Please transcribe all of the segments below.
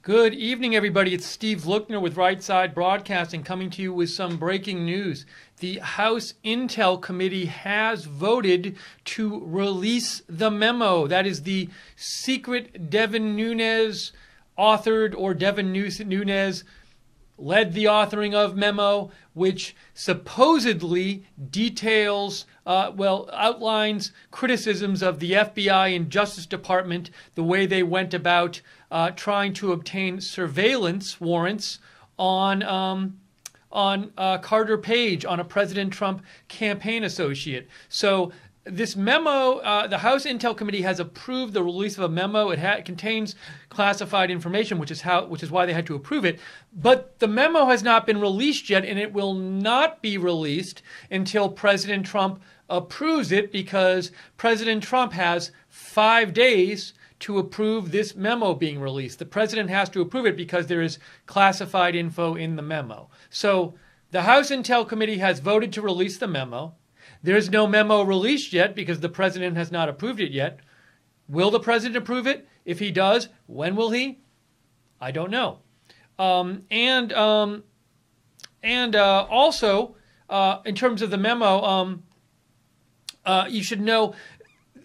Good evening, everybody. It's Steve Lookner with Right Side Broadcasting coming to you with some breaking news. The House Intel Committee has voted to release the memo. That is the secret Devin Nunes authored, or Devin Nunes led the authoring of memo, which supposedly details, outlines criticisms of the FBI and Justice Department, the way they went about trying to obtain surveillance warrants on Carter Page, on a President Trump campaign associate. So this memo, the House Intel Committee has approved the release of a memo. It contains classified information, which is why they had to approve it. But the memo has not been released yet, and it will not be released until President Trump approves it, because President Trump has 5 days to approve this memo being released. The president has to approve it because there is classified info in the memo. So the House Intel Committee has voted to release the memo. There's no memo released yet because the president has not approved it yet. Will the president approve it? If he does, when will he? I don't know. Also, in terms of the memo, you should know.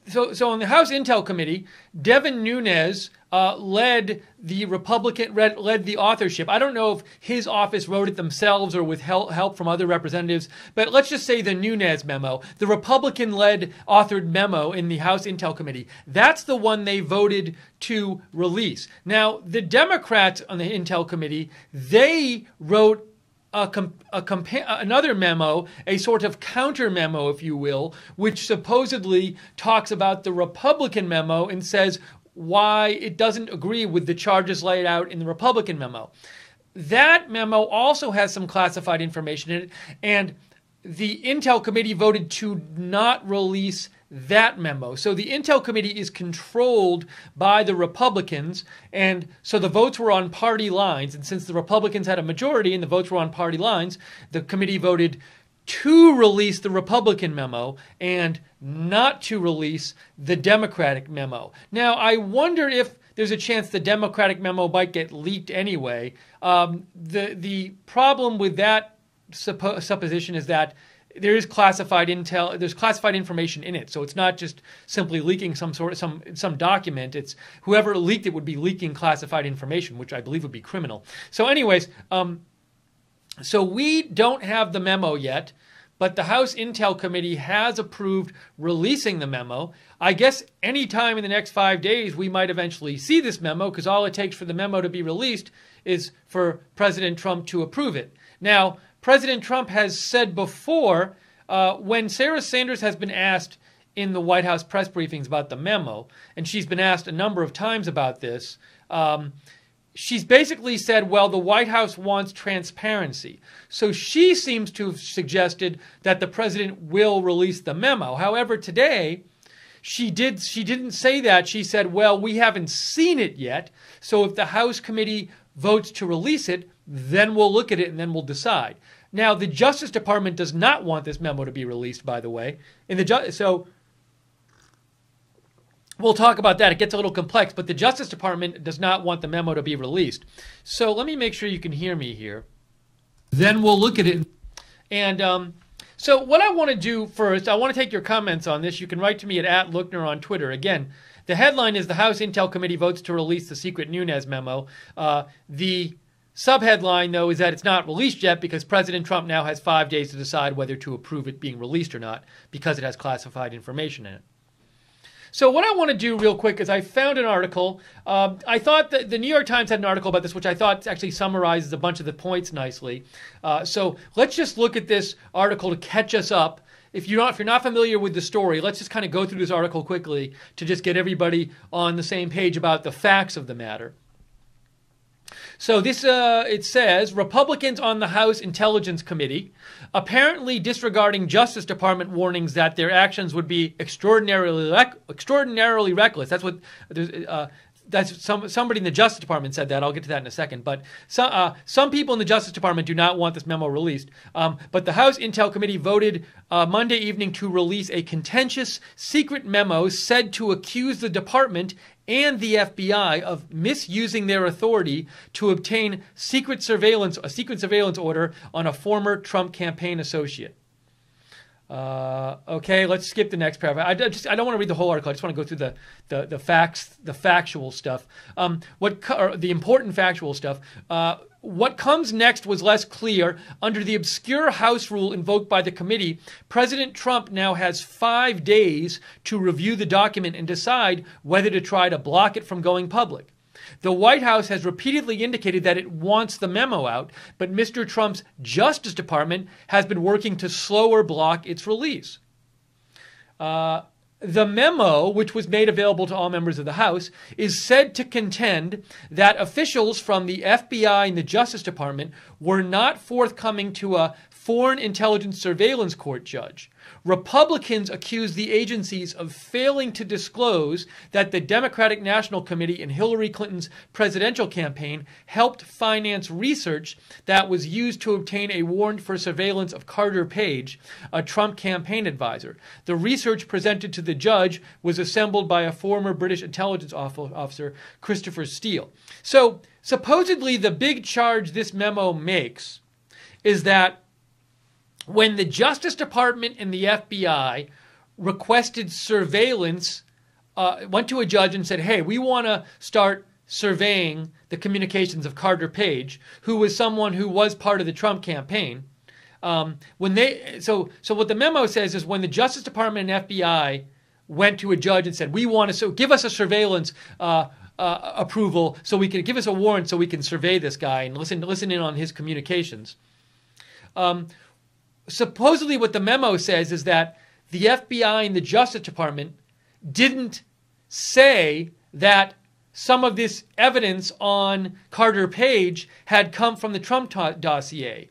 So in the House Intel Committee, Devin Nunes led the authorship. I don't know if his office wrote it themselves or with help from other representatives, but let's just say the Nunes memo, the Republican-led authored memo in the House Intel Committee. That's the one they voted to release. Now, the Democrats on the Intel Committee, they wrote another memo, a sort of counter memo, if you will, which supposedly talks about the Republican memo and says why it doesn't agree with the charges laid out in the Republican memo. That memo also has some classified information in it, and the Intel Committee voted to not release that memo. So the Intel Committee is controlled by the Republicans, and so the votes were on party lines. And since the Republicans had a majority and the votes were on party lines, the committee voted to release the Republican memo and not to release the Democratic memo. Now, I wonder if there's a chance the Democratic memo might get leaked anyway. The problem with that supposition is that there is classified intel. There's classified information in it, so it's not just simply leaking some document. It's whoever leaked it would be leaking classified information, which I believe would be criminal. So, anyways, so we don't have the memo yet, but the House Intel Committee has approved releasing the memo. I guess any time in the next 5 days we might eventually see this memo, because all it takes for the memo to be released is for President Trump to approve it. Now, President Trump has said before, when Sarah Sanders has been asked in the White House press briefings about the memo, and she's been asked a number of times about this, she's basically said, well, the White House wants transparency. So she seems to have suggested that the president will release the memo. However, today, she didn't say that. She said, well, we haven't seen it yet, so if the House committee votes to release it, then we'll look at it and then we'll decide. Now, the Justice Department does not want this memo to be released, by the way. So we'll talk about that. It gets a little complex, but the Justice Department does not want the memo to be released. So let me make sure you can hear me here. Then we'll look at it. And so what I want to do first, I want to take your comments on this. You can write to me at @Lookner on Twitter. Again, the headline is the House Intel Committee votes to release the secret Nunes memo. The subheadline, though, is that it's not released yet because President Trump now has 5 days to decide whether to approve it being released or not, because it has classified information in it. So what I want to do real quick is I found an article. I thought that the New York Times had an article about this, which I thought actually summarizes a bunch of the points nicely. So let's just look at this article to catch us up. If you're not familiar with the story, let's just kind of go through this article quickly to just get everybody on the same page about the facts of the matter. So this, it says, Republicans on the House Intelligence Committee apparently disregarding Justice Department warnings that their actions would be extraordinarily reckless. That's what somebody in the Justice Department said that. I'll get to that in a second. But some people in the Justice Department do not want this memo released. But the House Intel Committee voted Monday evening to release a contentious secret memo said to accuse the department and the FBI of misusing their authority to obtain a secret surveillance order on a former Trump campaign associate. Okay, let's skip the next paragraph. I don't want to read the whole article. I just want to go through the facts, the factual stuff. The important factual stuff. What comes next was less clear. Under the obscure House rule invoked by the committee, President Trump now has 5 days to review the document and decide whether to try to block it from going public. The White House has repeatedly indicated that it wants the memo out, but Mr. Trump's Justice Department has been working to slow or block its release. The memo, which was made available to all members of the House, is said to contend that officials from the FBI and the Justice Department were not forthcoming to a Foreign Intelligence Surveillance Court judge. Republicans accuse the agencies of failing to disclose that the Democratic National Committee in Hillary Clinton's presidential campaign helped finance research that was used to obtain a warrant for surveillance of Carter Page, a Trump campaign advisor. The research presented to the judge was assembled by a former British intelligence officer, Christopher Steele. So supposedly the big charge this memo makes is that when the Justice Department and the FBI requested surveillance, went to a judge and said, hey, we want to start surveying the communications of Carter Page, who was someone who was part of the Trump campaign. So what the memo says is when the Justice Department and FBI went to a judge and said, we want to give us a surveillance approval so we can give us a warrant so we can survey this guy and listen in on his communications. Supposedly what the memo says is that the FBI and the Justice Department didn't say that some of this evidence on Carter Page had come from the Trump dossier.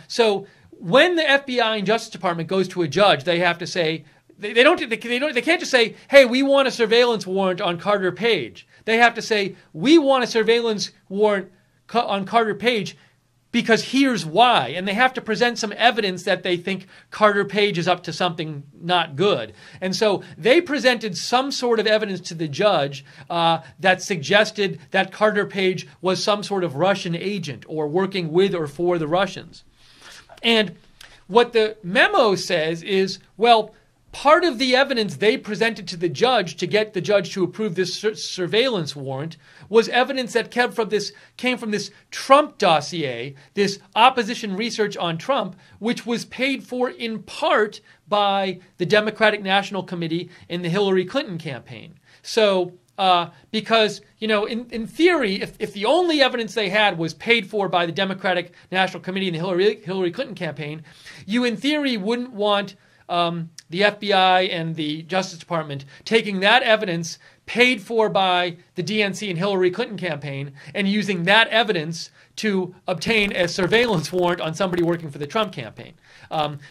So when the FBI and Justice Department goes to a judge, they have to say, they can't just say, hey, we want a surveillance warrant on Carter Page. They have to say, we want a surveillance warrant on Carter Page because here's why. And they have to present some evidence that they think Carter Page is up to something not good. And so they presented some sort of evidence to the judge that suggested that Carter Page was some sort of Russian agent or working with or for the Russians. And what the memo says is, well, part of the evidence they presented to the judge to get the judge to approve this surveillance warrant was evidence that came from this Trump dossier, this opposition research on Trump, which was paid for in part by the Democratic National Committee in the Hillary Clinton campaign. So because, in theory, if the only evidence they had was paid for by the Democratic National Committee in the Hillary Clinton campaign, you in theory wouldn't want the FBI and the Justice Department taking that evidence paid for by the DNC and Hillary Clinton campaign and using that evidence to obtain a surveillance warrant on somebody working for the Trump campaign.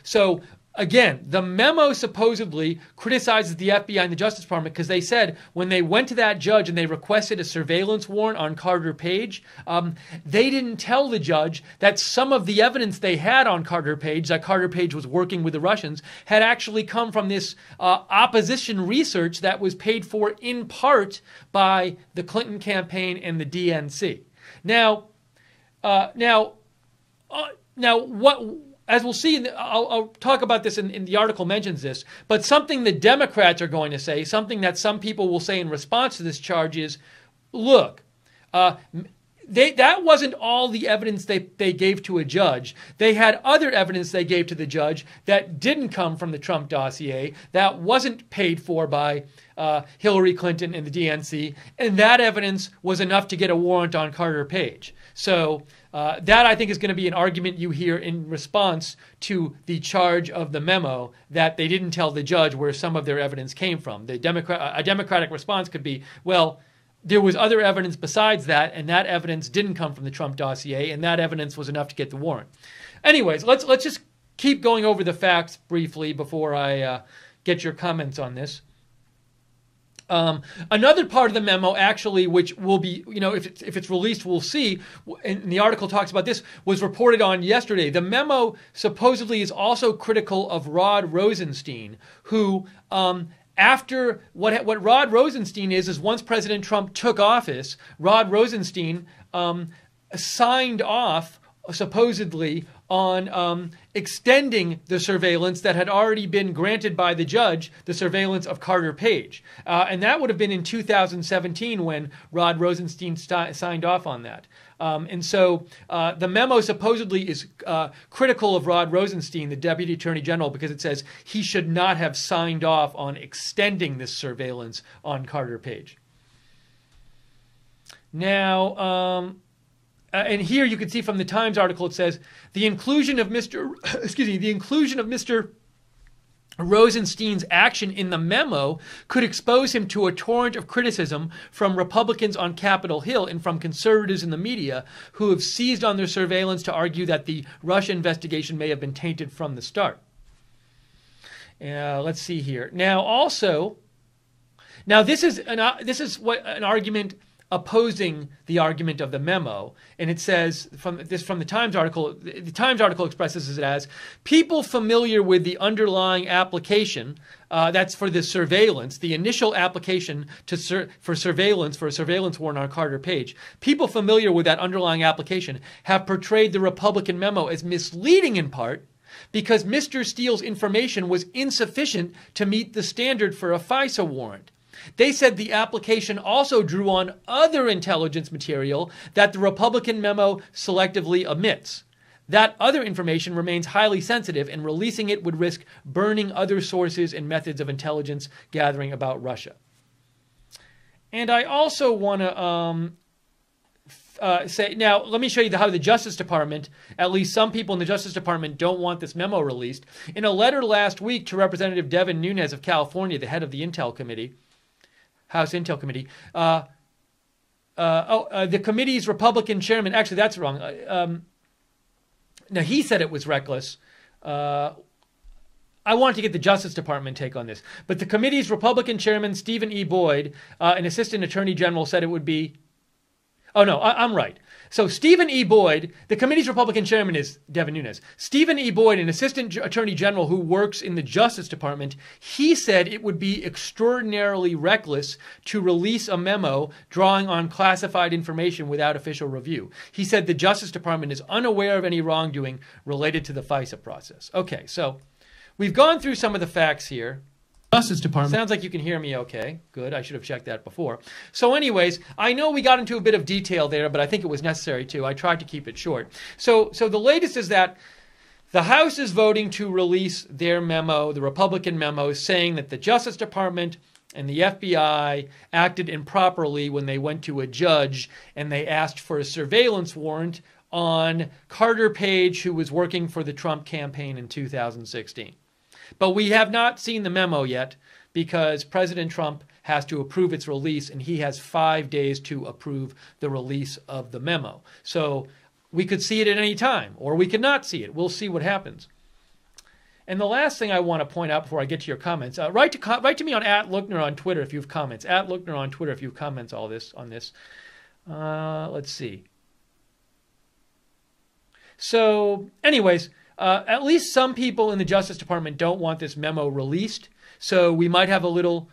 So again, the memo supposedly criticizes the FBI and the Justice Department because they said when they went to that judge and they requested a surveillance warrant on Carter Page, they didn't tell the judge that some of the evidence they had on Carter Page, that Carter Page was working with the Russians, had actually come from this opposition research that was paid for in part by the Clinton campaign and the DNC. Now, what? As we'll see, I'll talk about this in the article mentions this, but something the Democrats are going to say, something that some people will say in response to this charge is, look, that wasn't all the evidence they gave to a judge. They had other evidence they gave to the judge that didn't come from the Trump dossier, that wasn't paid for by Hillary Clinton and the DNC, and that evidence was enough to get a warrant on Carter Page. So that, I think, is going to be an argument you hear in response to the charge of the memo that they didn't tell the judge where some of their evidence came from. A Democratic response could be, well, there was other evidence besides that, and that evidence didn't come from the Trump dossier, and that evidence was enough to get the warrant. Anyways, let's just keep going over the facts briefly before I get your comments on this. Another part of the memo, actually, which will be, if it's released, we'll see, and the article talks about this, was reported on yesterday. The memo supposedly is also critical of Rod Rosenstein, who, after what Rod Rosenstein is once President Trump took office, Rod Rosenstein signed off supposedly on extending the surveillance that had already been granted by the judge, the surveillance of Carter Page. And that would have been in 2017 when Rod Rosenstein signed off on that. And so the memo supposedly is critical of Rod Rosenstein, the Deputy Attorney General, because it says he should not have signed off on extending this surveillance on Carter Page. Now, and here you can see from the Times article, it says the inclusion of Mr. Rosenstein's action in the memo could expose him to a torrent of criticism from Republicans on Capitol Hill and from conservatives in the media who have seized on their surveillance to argue that the Russia investigation may have been tainted from the start. Let's see here. Now, this is an argument opposing the argument of the memo, and it says from the Times article. The Times article expresses it as people familiar with the underlying application that's for the surveillance, the initial application for a surveillance warrant on Carter Page. People familiar with that underlying application have portrayed the Republican memo as misleading in part because Mr. Steele's information was insufficient to meet the standard for a FISA warrant. They said the application also drew on other intelligence material that the Republican memo selectively omits. That other information remains highly sensitive, and releasing it would risk burning other sources and methods of intelligence gathering about Russia. And I also want to say, now let me show you how the Justice Department, at least some people in the Justice Department, don't want this memo released. In a letter last week to Representative Devin Nunes of California, the head of the Intel Committee, House Intel Committee. The committee's Republican chairman, actually that's wrong. Now he said it was reckless. I wanted to get the Justice Department take on this. But the committee's Republican chairman, Stephen E. Boyd, an assistant attorney general, said it would be, I'm right. So Stephen E. Boyd, the committee's Republican chairman is Devin Nunes. Stephen E. Boyd, an assistant attorney general who works in the Justice Department, he said it would be extraordinarily reckless to release a memo drawing on classified information without official review. He said the Justice Department is unaware of any wrongdoing related to the FISA process. Okay, so we've gone through some of the facts here. Justice Department. Sounds like you can hear me okay. Good. I should have checked that before. So anyways, I know we got into a bit of detail there, but I think it was necessary to. I tried to keep it short. So the latest is that the House is voting to release their memo, the Republican memo, saying that the Justice Department and the FBI acted improperly when they went to a judge and they asked for a surveillance warrant on Carter Page, who was working for the Trump campaign in 2016. But we have not seen the memo yet because President Trump has to approve its release, and he has 5 days to approve the release of the memo. So we could see it at any time, or we could not see it. We'll see what happens. And the last thing I want to point out before I get to your comments, write to me on @Lookner on Twitter if you have comments. @Lookner on Twitter if you have comments on this. Let's see. So anyways, at least some people in the Justice Department don't want this memo released. So we might have a little,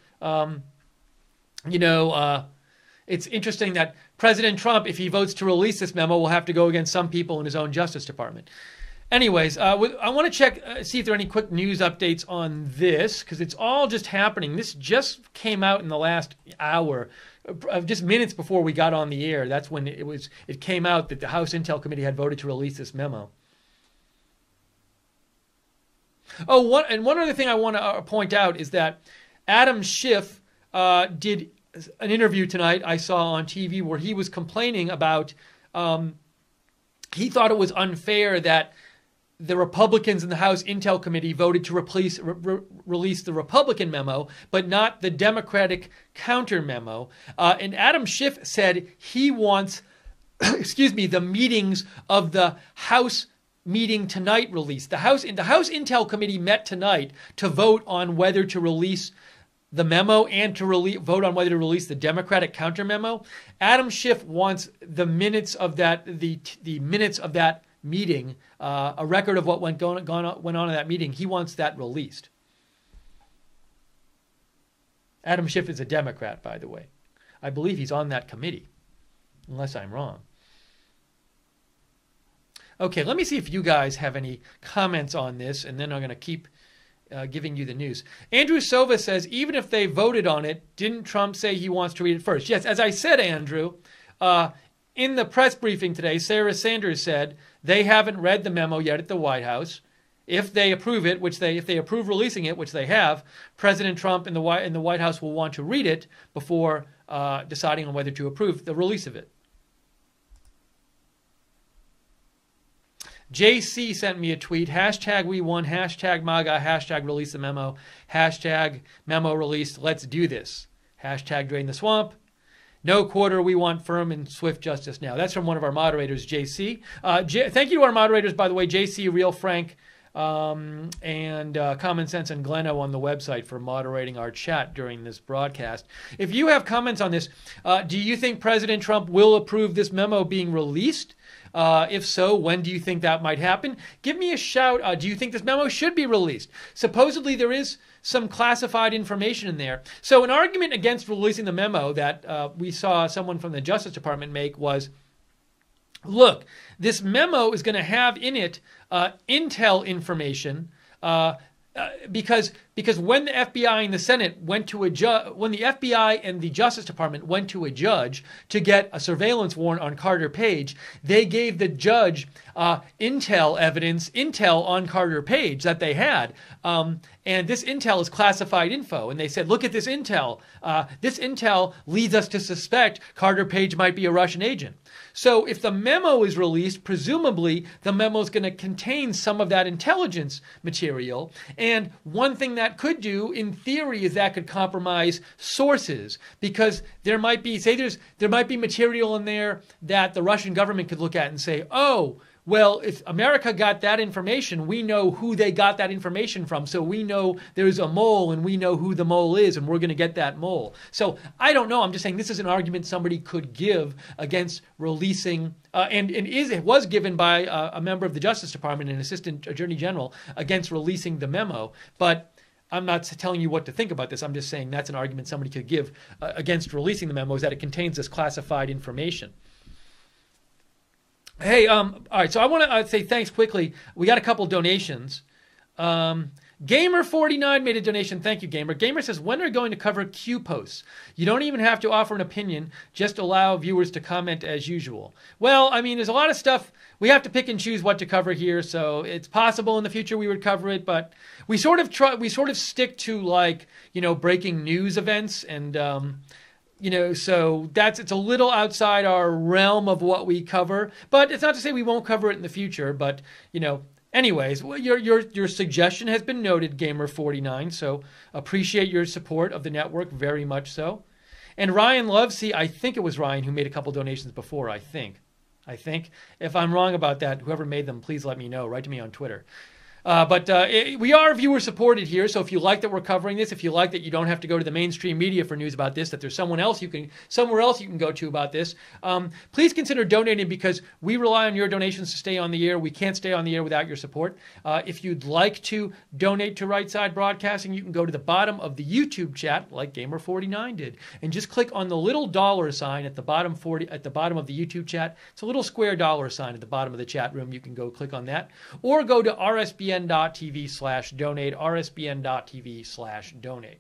it's interesting that President Trump, if he votes to release this memo, will have to go against some people in his own Justice Department. Anyways, I want to check, see if there are any quick news updates on this, because it's all just happening. This just came out in the last hour, just minutes before we got on the air. That's when it came out that the House Intel Committee had voted to release this memo. One other thing I want to point out is that Adam Schiff did an interview tonight I saw on TV where he was complaining about, he thought it was unfair that the Republicans in the House Intel Committee voted to release the Republican memo, but not the Democratic counter memo. And Adam Schiff said he wants, the meetings of the House meeting tonight released. The House Intel Committee met tonight to vote on whether to release the memo and to vote on whether to release the Democratic counter memo. Adam Schiff wants the minutes of that, the minutes of that meeting, a record of what went on in that meeting. He wants that released. Adam Schiff is a Democrat, by the way. I believe he's on that committee, unless I'm wrong. Okay, let me see if you guys have any comments on this, and then I'm going to keep giving you the news. Andrew Sova says, even if they voted on it, didn't Trump say he wants to read it first? Yes, as I said, Andrew, in the press briefing today, Sarah Sanders said they haven't read the memo yet at the White House. If they approve it, if they approve releasing it, which they have, President Trump and the White House will want to read it before deciding on whether to approve the release of it. JC sent me a tweet, hashtag we won, hashtag MAGA, hashtag release the memo, hashtag memo released, let's do this. Hashtag drain the swamp. No quarter, we want firm and swift justice now. That's from one of our moderators, JC. Thank you to our moderators, by the way, JC, Real Frank, and Common Sense and Gleno on the website for moderating our chat during this broadcast. If you have comments on this, do you think President Trump will approve this memo being released? If so, when do you think that might happen? Give me a shout. Do you think this memo should be released? Supposedly there is some classified information in there. So an argument against releasing the memo that we saw someone from the Justice Department make was, look, this memo is going to have in it intel information because when the FBI and the Senate went to when the FBI and the Justice Department went to a judge to get a surveillance warrant on Carter Page, they gave the judge intel on Carter Page that they had. And this intel is classified info. And they said, look at this intel. This intel leads us to suspect Carter Page might be a Russian agent. So if the memo is released, presumably the memo is going to contain some of that intelligence material. And one thing that could do, in theory, is that could compromise sources, because there might be, there might be material in there that the Russian government could look at and say, oh, well, if America got that information, we know who they got that information from. So we know there's a mole and we know who the mole is and we're going to get that mole. So I don't know. I'm just saying this is an argument somebody could give against releasing, it was given by a member of the Justice Department, an assistant attorney general, against releasing the memo. But I'm not telling you what to think about this. I'm just saying that's an argument somebody could give against releasing the memo, is that it contains this classified information. Hey, all right, so I want to say thanks quickly. We got a couple donations. Gamer49 made a donation. Thank you, Gamer. Gamer says, when are you going to cover Q posts? You don't even have to offer an opinion, just allow viewers to comment as usual. Well, I mean, there's a lot of stuff. We have to pick and choose what to cover here, so it's possible in the future we would cover it, but we sort of stick to, like, breaking news events, and so it's a little outside our realm of what we cover, but it's not to say we won't cover it in the future. But, anyways, your suggestion has been noted, Gamer49, so appreciate your support of the network very much so. And Ryan Lovesey, I think it was Ryan who made a couple donations before, I think. If I'm wrong about that, whoever made them, please let me know. Write to me on Twitter. But we are viewer supported here, so if you like that we're covering this, if you like that you don't have to go to the mainstream media for news about this, that there's somewhere else you can go to about this, please consider donating, because we rely on your donations to stay on the air. We can't stay on the air without your support. If you'd like to donate to Right Side Broadcasting, you can go to the bottom of the YouTube chat, like Gamer49 did, and just click on the little dollar sign at the bottom of the YouTube chat. It's a little square dollar sign at the bottom of the chat room. You can go click on that, or go to rsbn.tv/donate, rsbn.tv/donate.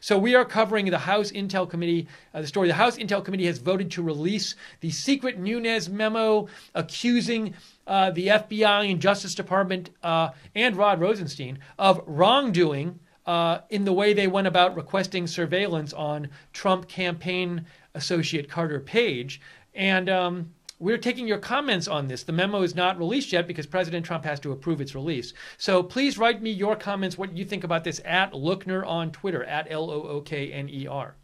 So we are covering the House Intel Committee, the story. The House Intel Committee has voted to release the secret Nunes memo accusing the FBI and Justice Department and Rod Rosenstein of wrongdoing in the way they went about requesting surveillance on Trump campaign associate Carter Page. And we're taking your comments on this. The memo is not released yet because President Trump has to approve its release. So please write me your comments, what you think about this, at Lookner on Twitter, at LOOKNER.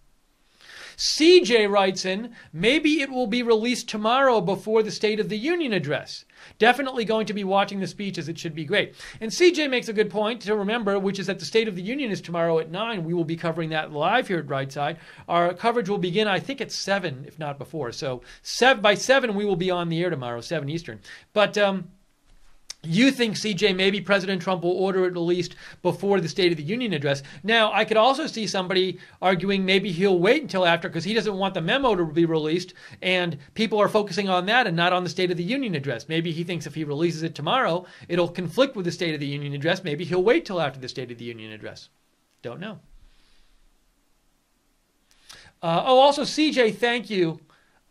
CJ writes in, maybe it will be released tomorrow before the State of the Union address. Definitely going to be watching the speech, as it should be great. And CJ makes a good point to remember, which is that the State of the Union is tomorrow at 9. We will be covering that live here at Right Side. Our coverage will begin, I think, at 7, if not before. So by 7, we will be on the air tomorrow, 7 Eastern. But You think, CJ, maybe President Trump will order it released before the State of the Union address. Now, I could also see somebody arguing maybe he'll wait until after because he doesn't want the memo to be released, and people are focusing on that and not on the State of the Union address. Maybe he thinks if he releases it tomorrow, it'll conflict with the State of the Union address. Maybe he'll wait till after the State of the Union address. Don't know. Also, CJ, thank you.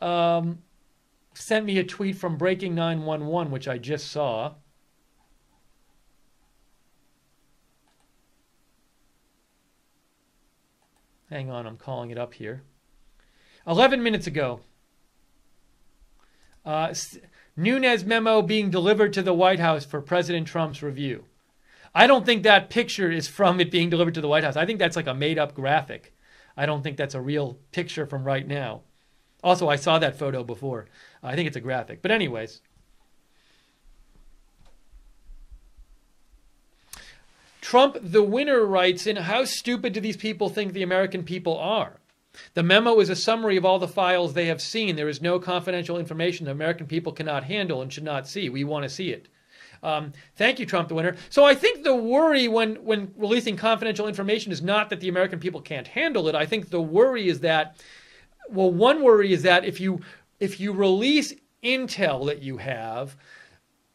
Sent me a tweet from Breaking 911, which I just saw. Hang on, I'm calling it up here. 11 minutes ago. Nunes memo being delivered to the White House for President Trump's review. I don't think that picture is from it being delivered to the White House. I think that's like a made-up graphic. I don't think that's a real picture from right now. Also, I saw that photo before. I think it's a graphic. But anyways. Trump, the winner, writes in, how stupid do these people think the American people are? The memo is a summary of all the files they have seen. There is no confidential information the American people cannot handle and should not see. We want to see it. Thank you, Trump, the winner. So I think the worry when releasing confidential information is not that the American people can't handle it. I think the worry is that, well, one worry is that if you release intel that you have,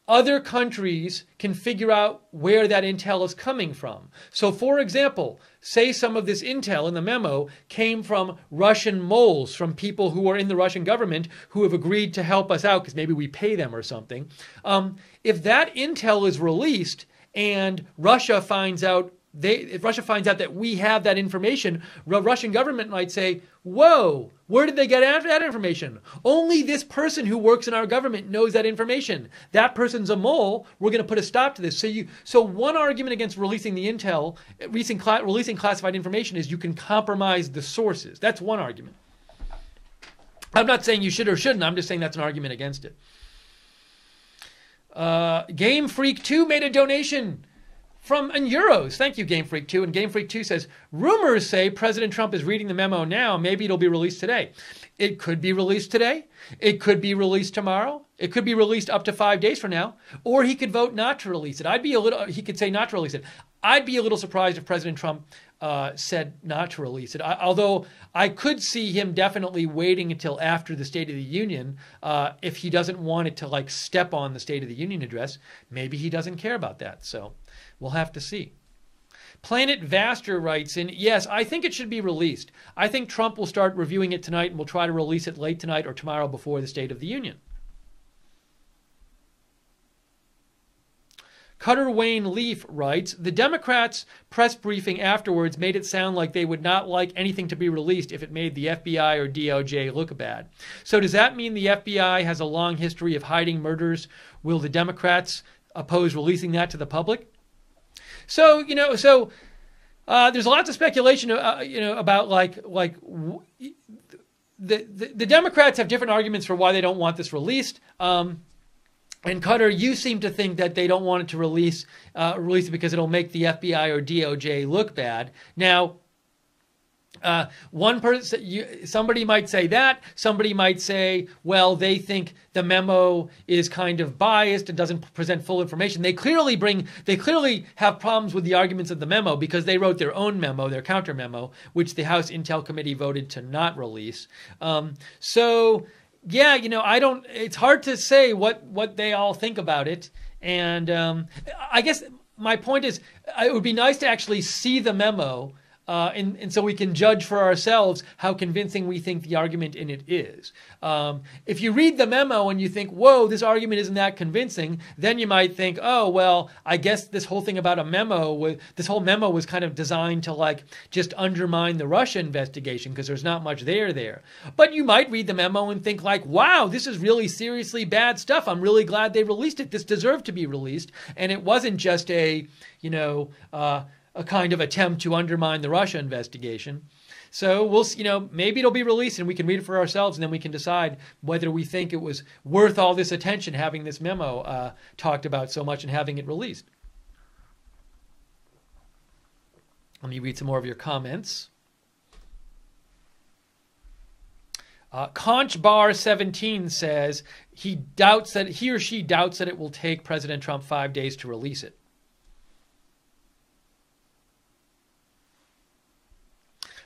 other countries can figure out where that intel is coming from. So, for example, say some of this intel in the memo came from Russian moles, from people who are in the Russian government who have agreed to help us out because maybe we pay them or something. If that intel is released and Russia finds out if Russia finds out that we have that information, the Russian government might say, whoa, where did they get that information? Only this person who works in our government knows that information. That person's a mole. We're going to put a stop to this. So one argument against releasing the intel, releasing classified information is you can compromise the sources. That's one argument. I'm not saying you should or shouldn't. I'm just saying that's an argument against it. Game Freak 2 made a donation in euros. Thank you, Game Freak 2. And Game Freak 2 says, rumors say President Trump is reading the memo now. Maybe it'll be released today. It could be released today. It could be released tomorrow. It could be released up to 5 days from now. Or he could vote not to release it. He could say not to release it. I'd be a little surprised if President Trump said not to release it. Although I could see him definitely waiting until after the State of the Union if he doesn't want it to step on the State of the Union address. Maybe he doesn't care about that. So we'll have to see. Planet Vaster writes in, yes, I think it should be released. I think Trump will start reviewing it tonight and will try to release it late tonight or tomorrow before the State of the Union. Cutter Wayne Leaf writes, the Democrats' press briefing afterwards made it sound like they would not like anything to be released if it made the FBI or DOJ look bad. So does that mean the FBI has a long history of hiding murders? Will the Democrats oppose releasing that to the public? So, there's lots of speculation, about the Democrats have different arguments for why they don't want this released. And Cutter, you seem to think that they don't want it to release it because it'll make the FBI or DOJ look bad. Now, somebody might say that. Somebody might say, well, they think the memo is kind of biased and doesn't present full information. They clearly have problems with the arguments of the memo because they wrote their own memo, their counter memo, which the House Intel Committee voted to not release. Yeah, it's hard to say what they all think about it. And I guess my point is it would be nice to actually see the memo and so we can judge for ourselves how convincing we think the argument in it is. If you read the memo and you think, whoa, this argument isn't that convincing, then you might think, oh, well, I guess this whole thing about this whole memo was kind of designed to just undermine the Russia investigation because there's not much there. But you might read the memo and think wow, this is really seriously bad stuff. I'm really glad they released it. This deserved to be released. And it wasn't just a kind of attempt to undermine the Russia investigation. So we'll, maybe it'll be released and we can read it for ourselves and then we can decide whether we think it was worth all this attention having this memo talked about so much and having it released. Let me read some more of your comments. Conchbar17 says he or she doubts that it will take President Trump 5 days to release it.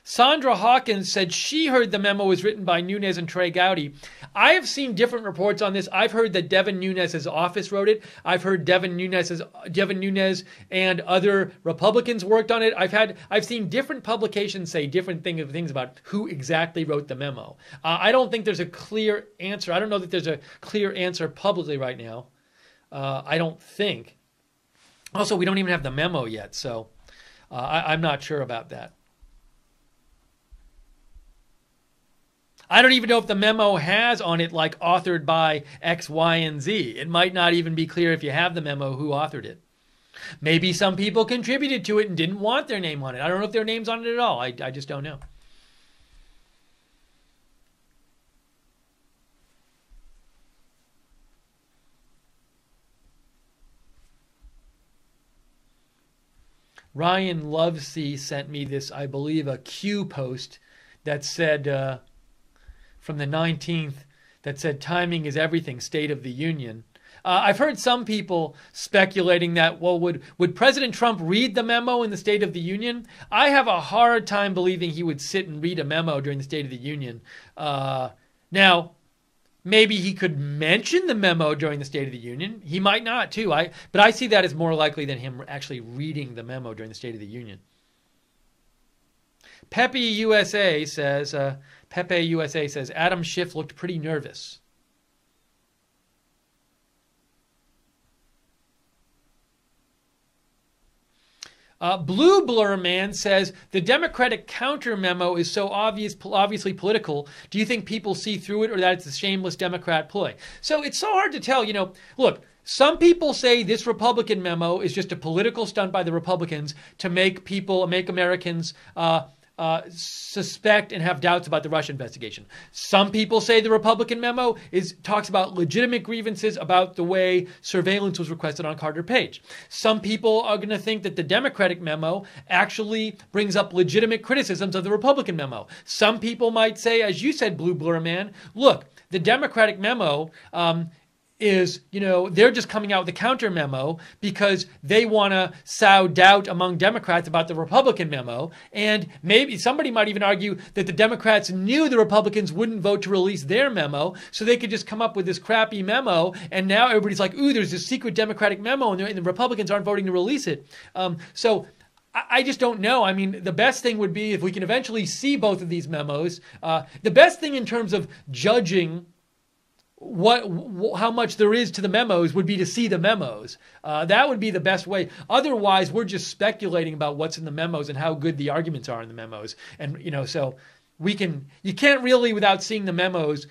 Sandra Hawkins said she heard the memo was written by Nunes and Trey Gowdy. I have seen different reports on this. I've heard that Devin Nunes' office wrote it. I've heard Devin Nunes and other Republicans worked on it. I've seen different publications say different things about who exactly wrote the memo. I don't think there's a clear answer. I don't know that there's a clear answer publicly right now. I don't think. Also, we don't even have the memo yet, so I'm not sure about that. I don't even know if the memo has on it like authored by X, Y, and Z. It might not even be clear if you have the memo who authored it. Maybe some people contributed to it and didn't want their name on it. I don't know if their name's on it at all. I just don't know. Ryan Lovesey sent me this, I believe, a Q post that said... from the 19th that said timing is everything, State of the Union. I've heard some people speculating that, well, would President Trump read the memo in the State of the Union? I have a hard time believing he would sit and read a memo during the State of the Union. Now, maybe he could mention the memo during the State of the Union. He might not, too. But I see that as more likely than him actually reading the memo during the State of the Union. Pepe USA says, Adam Schiff looked pretty nervous. Blue Blur Man says, the Democratic counter memo is so obviously political. Do you think people see through it or that it's a shameless Democrat ploy? So it's so hard to tell. Look, some people say this Republican memo is just a political stunt by the Republicans to make Americans suspect and have doubts about the Russia investigation. Some people say the Republican memo talks about legitimate grievances about the way surveillance was requested on Carter Page. Some people are going to think that the Democratic memo actually brings up legitimate criticisms of the Republican memo. Some people might say, as you said, Blue Blur Man, look, the Democratic memo is, they're just coming out with a counter memo because they want to sow doubt among Democrats about the Republican memo. And maybe somebody might even argue that the Democrats knew the Republicans wouldn't vote to release their memo, so they could just come up with this crappy memo. And now everybody's like, ooh, there's this secret Democratic memo and the Republicans aren't voting to release it. So I just don't know. I mean, the best thing would be if we can eventually see both of these memos. The best thing in terms of judging how much there is to the memos would be to see the memos. That would be the best way. Otherwise, we're just speculating about what's in the memos and how good the arguments are in the memos. And, so you can't really, without seeing the memos,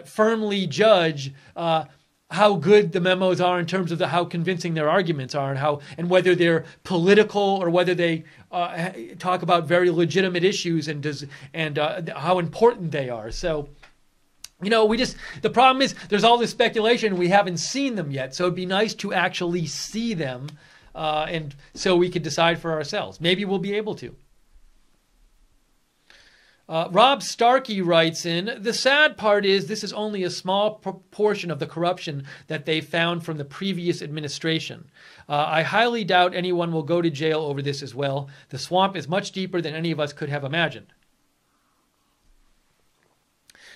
firmly judge how good the memos are in terms of how convincing their arguments are and whether they're political or whether they talk about very legitimate issues and how important they are. So, the problem is there's all this speculation. We haven't seen them yet. So it'd be nice to actually see them. And so we could decide for ourselves. Maybe we'll be able to. Rob Starkey writes in, the sad part is this is only a small proportion of the corruption that they found from the previous administration. I highly doubt anyone will go to jail over this as well. The swamp is much deeper than any of us could have imagined.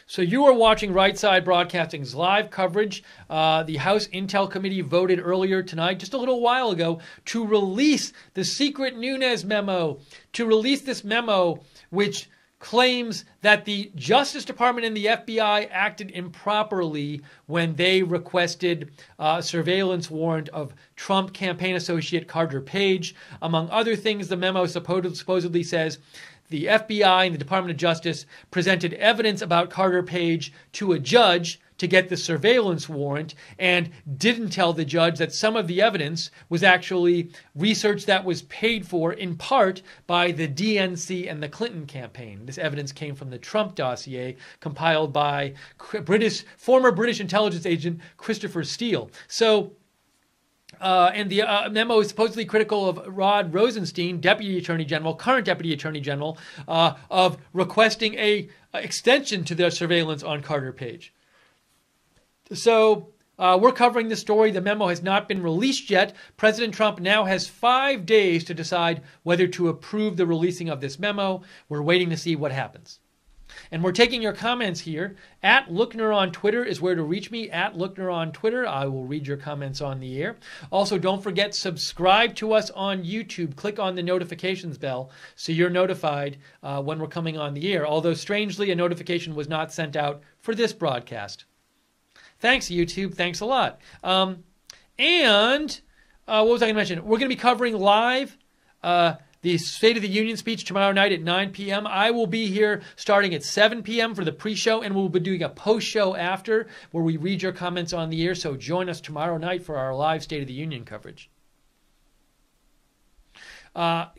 So you are watching Right Side Broadcasting's live coverage. The House Intel Committee voted earlier tonight, just a little while ago, to release the secret Nunes memo, to release this memo which claims that the Justice Department and the FBI acted improperly when they requested a surveillance warrant of Trump campaign associate Carter Page. Among other things, the memo supposedly says, the FBI and the Department of Justice presented evidence about Carter Page to a judge to get the surveillance warrant and didn't tell the judge that some of the evidence was actually research that was paid for in part by the DNC and the Clinton campaign. This evidence came from the Trump dossier compiled by former British intelligence agent Christopher Steele. So And the memo is supposedly critical of Rod Rosenstein, Deputy Attorney General, current Deputy Attorney General, of requesting a extension to their surveillance on Carter Page. So we're covering this story. The memo has not been released yet. President Trump now has 5 days to decide whether to approve the releasing of this memo. We're waiting to see what happens. And we're taking your comments here. @Lookner on Twitter is where to reach me. @Lookner on Twitter. I will read your comments on the air. Also, don't forget, subscribe to us on YouTube. Click on the notifications bell so you're notified when we're coming on the air. Although, strangely, a notification was not sent out for this broadcast. Thanks, YouTube. Thanks a lot. What was I going to mention? We're going to be covering live the State of the Union speech tomorrow night at 9 p.m. I will be here starting at 7 p.m. for the pre-show, and we'll be doing a post-show after where we read your comments on the air. So join us tomorrow night for our live State of the Union coverage.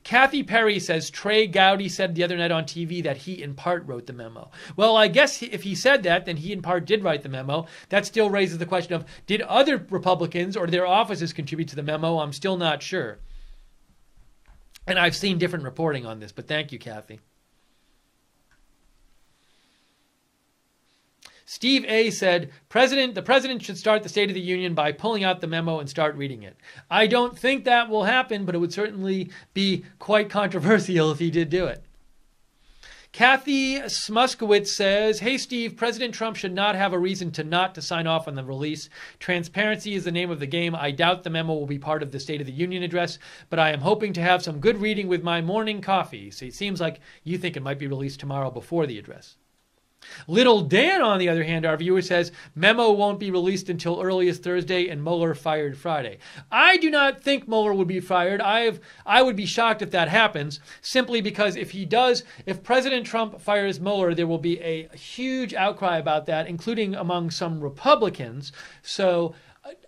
Kathy Perry says Trey Gowdy said the other night on TV that he in part wrote the memo. Well, I guess if he said that, then he in part did write the memo. That still raises the question of, did other Republicans or their offices contribute to the memo? I'm still not sure. And I've seen different reporting on this, but thank you, Kathy. Steve A. said, the president should start the State of the Union by pulling out the memo and start reading it. I don't think that will happen, but it would certainly be quite controversial if he did do it. Kathy Smuskowitz says, hey, Steve, President Trump should not have a reason to not to sign off on the release. Transparency is the name of the game. I doubt the memo will be part of the State of the Union address, but I am hoping to have some good reading with my morning coffee. So it seems like you think it might be released tomorrow before the address. Little Dan, on the other hand, our viewer says, memo won't be released until earliest Thursday and Mueller fired Friday. I do not think Mueller would be fired. I would be shocked if that happens, simply because if President Trump fires Mueller, there will be a huge outcry about that, including among some Republicans. So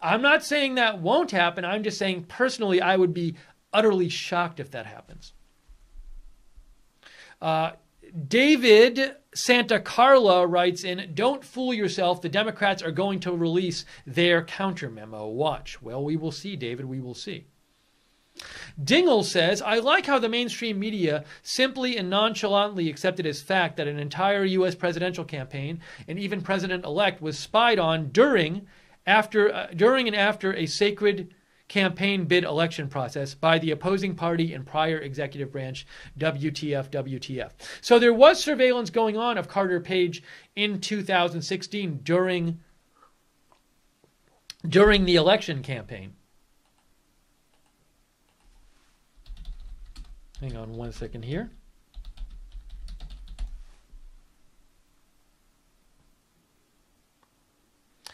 I'm not saying that won't happen. I'm just saying personally I would be utterly shocked if that happens. David Santa Carla writes in, don't fool yourself. The Democrats are going to release their counter memo. Watch. Well, we will see, David. We will see. Dingle says, I like how the mainstream media simply and nonchalantly accepted as fact that an entire U.S. presidential campaign and even president-elect was spied on during and after a sacred campaign bid election process by the opposing party and prior executive branch. WTF. So there was surveillance going on of Carter Page in 2016 during the election campaign. Hang on one second here.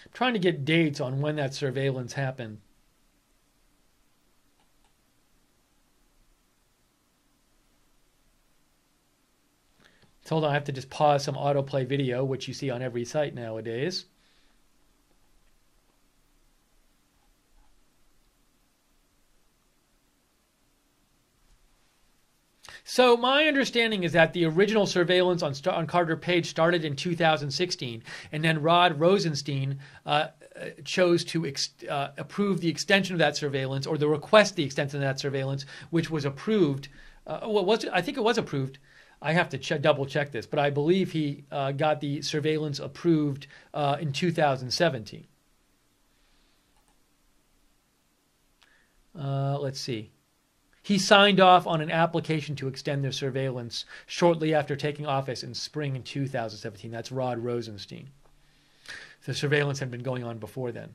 I'm trying to get dates on when that surveillance happened. Hold on, I have to just pause some autoplay video, which you see on every site nowadays. So my understanding is that the original surveillance on Carter Page started in 2016, and then Rod Rosenstein chose to approve the extension of that surveillance, or the request the extension of that surveillance, which was approved. I think it was approved. I have to double check this, but I believe he got the surveillance approved in 2017. Let's see. He signed off on an application to extend their surveillance shortly after taking office in spring in 2017. That's Rod Rosenstein. The surveillance had been going on before then.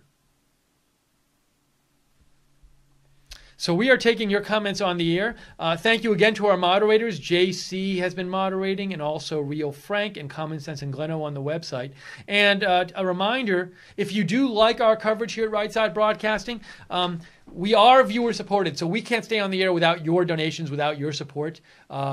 So we are taking your comments on the air. Thank you again to our moderators. JC has been moderating, and also Rio Frank and Common Sense and Gleno on the website. And a reminder, if you do like our coverage here at Right Side Broadcasting, we are viewer supported, so we can't stay on the air without your donations, without your support.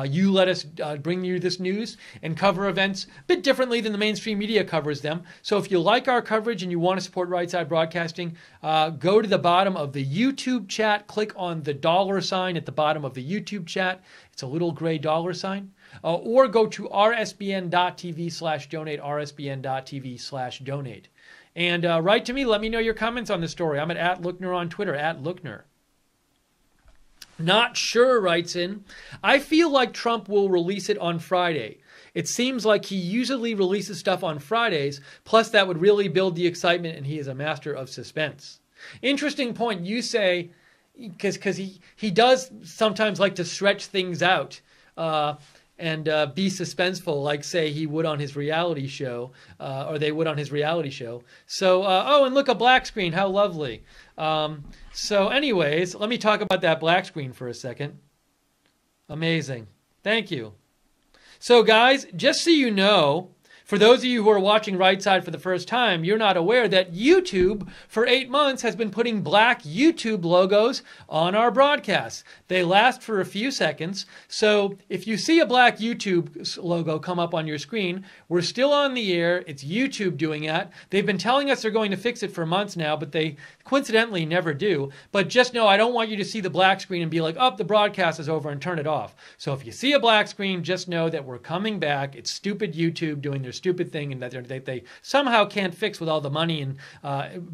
You let us bring you this news and cover events a bit differently than the mainstream media covers them. So if you like our coverage and you want to support Right Side Broadcasting, go to the bottom of the YouTube chat, click on the $ at the bottom of the YouTube chat. It's a little gray $sign. Or go to rsbn.tv/donate, rsbn.tv/donate. And write to me. Let me know your comments on the story. I'm at @Lookner on Twitter, @Lookner. Not Sure writes in, I feel like Trump will release it on Friday. It seems like he usually releases stuff on Fridays, plus that would really build the excitement, and he is a master of suspense. Interesting point. You say, because he does sometimes like to stretch things out and be suspenseful, like say he would on his reality show, or they would on his reality show. So, oh, and look, a black screen, how lovely. So anyways, let me talk about that black screen for a second. Amazing. Thank you. So guys, just so you know, for those of you who are watching Right Side for the first time, you're not aware that YouTube for 8 months has been putting black YouTube logos on our broadcasts. They last for a few seconds. So if you see a black YouTube logo come up on your screen, we're still on the air. It's YouTube doing that. They've been telling us they're going to fix it for months now, but they coincidentally never do. But just know I don't want you to see the black screen and be like, oh, the broadcast is over, and turn it off. So if you see a black screen, just know that we're coming back. It's stupid YouTube doing their stupid thing, and that they somehow can't fix with all the money and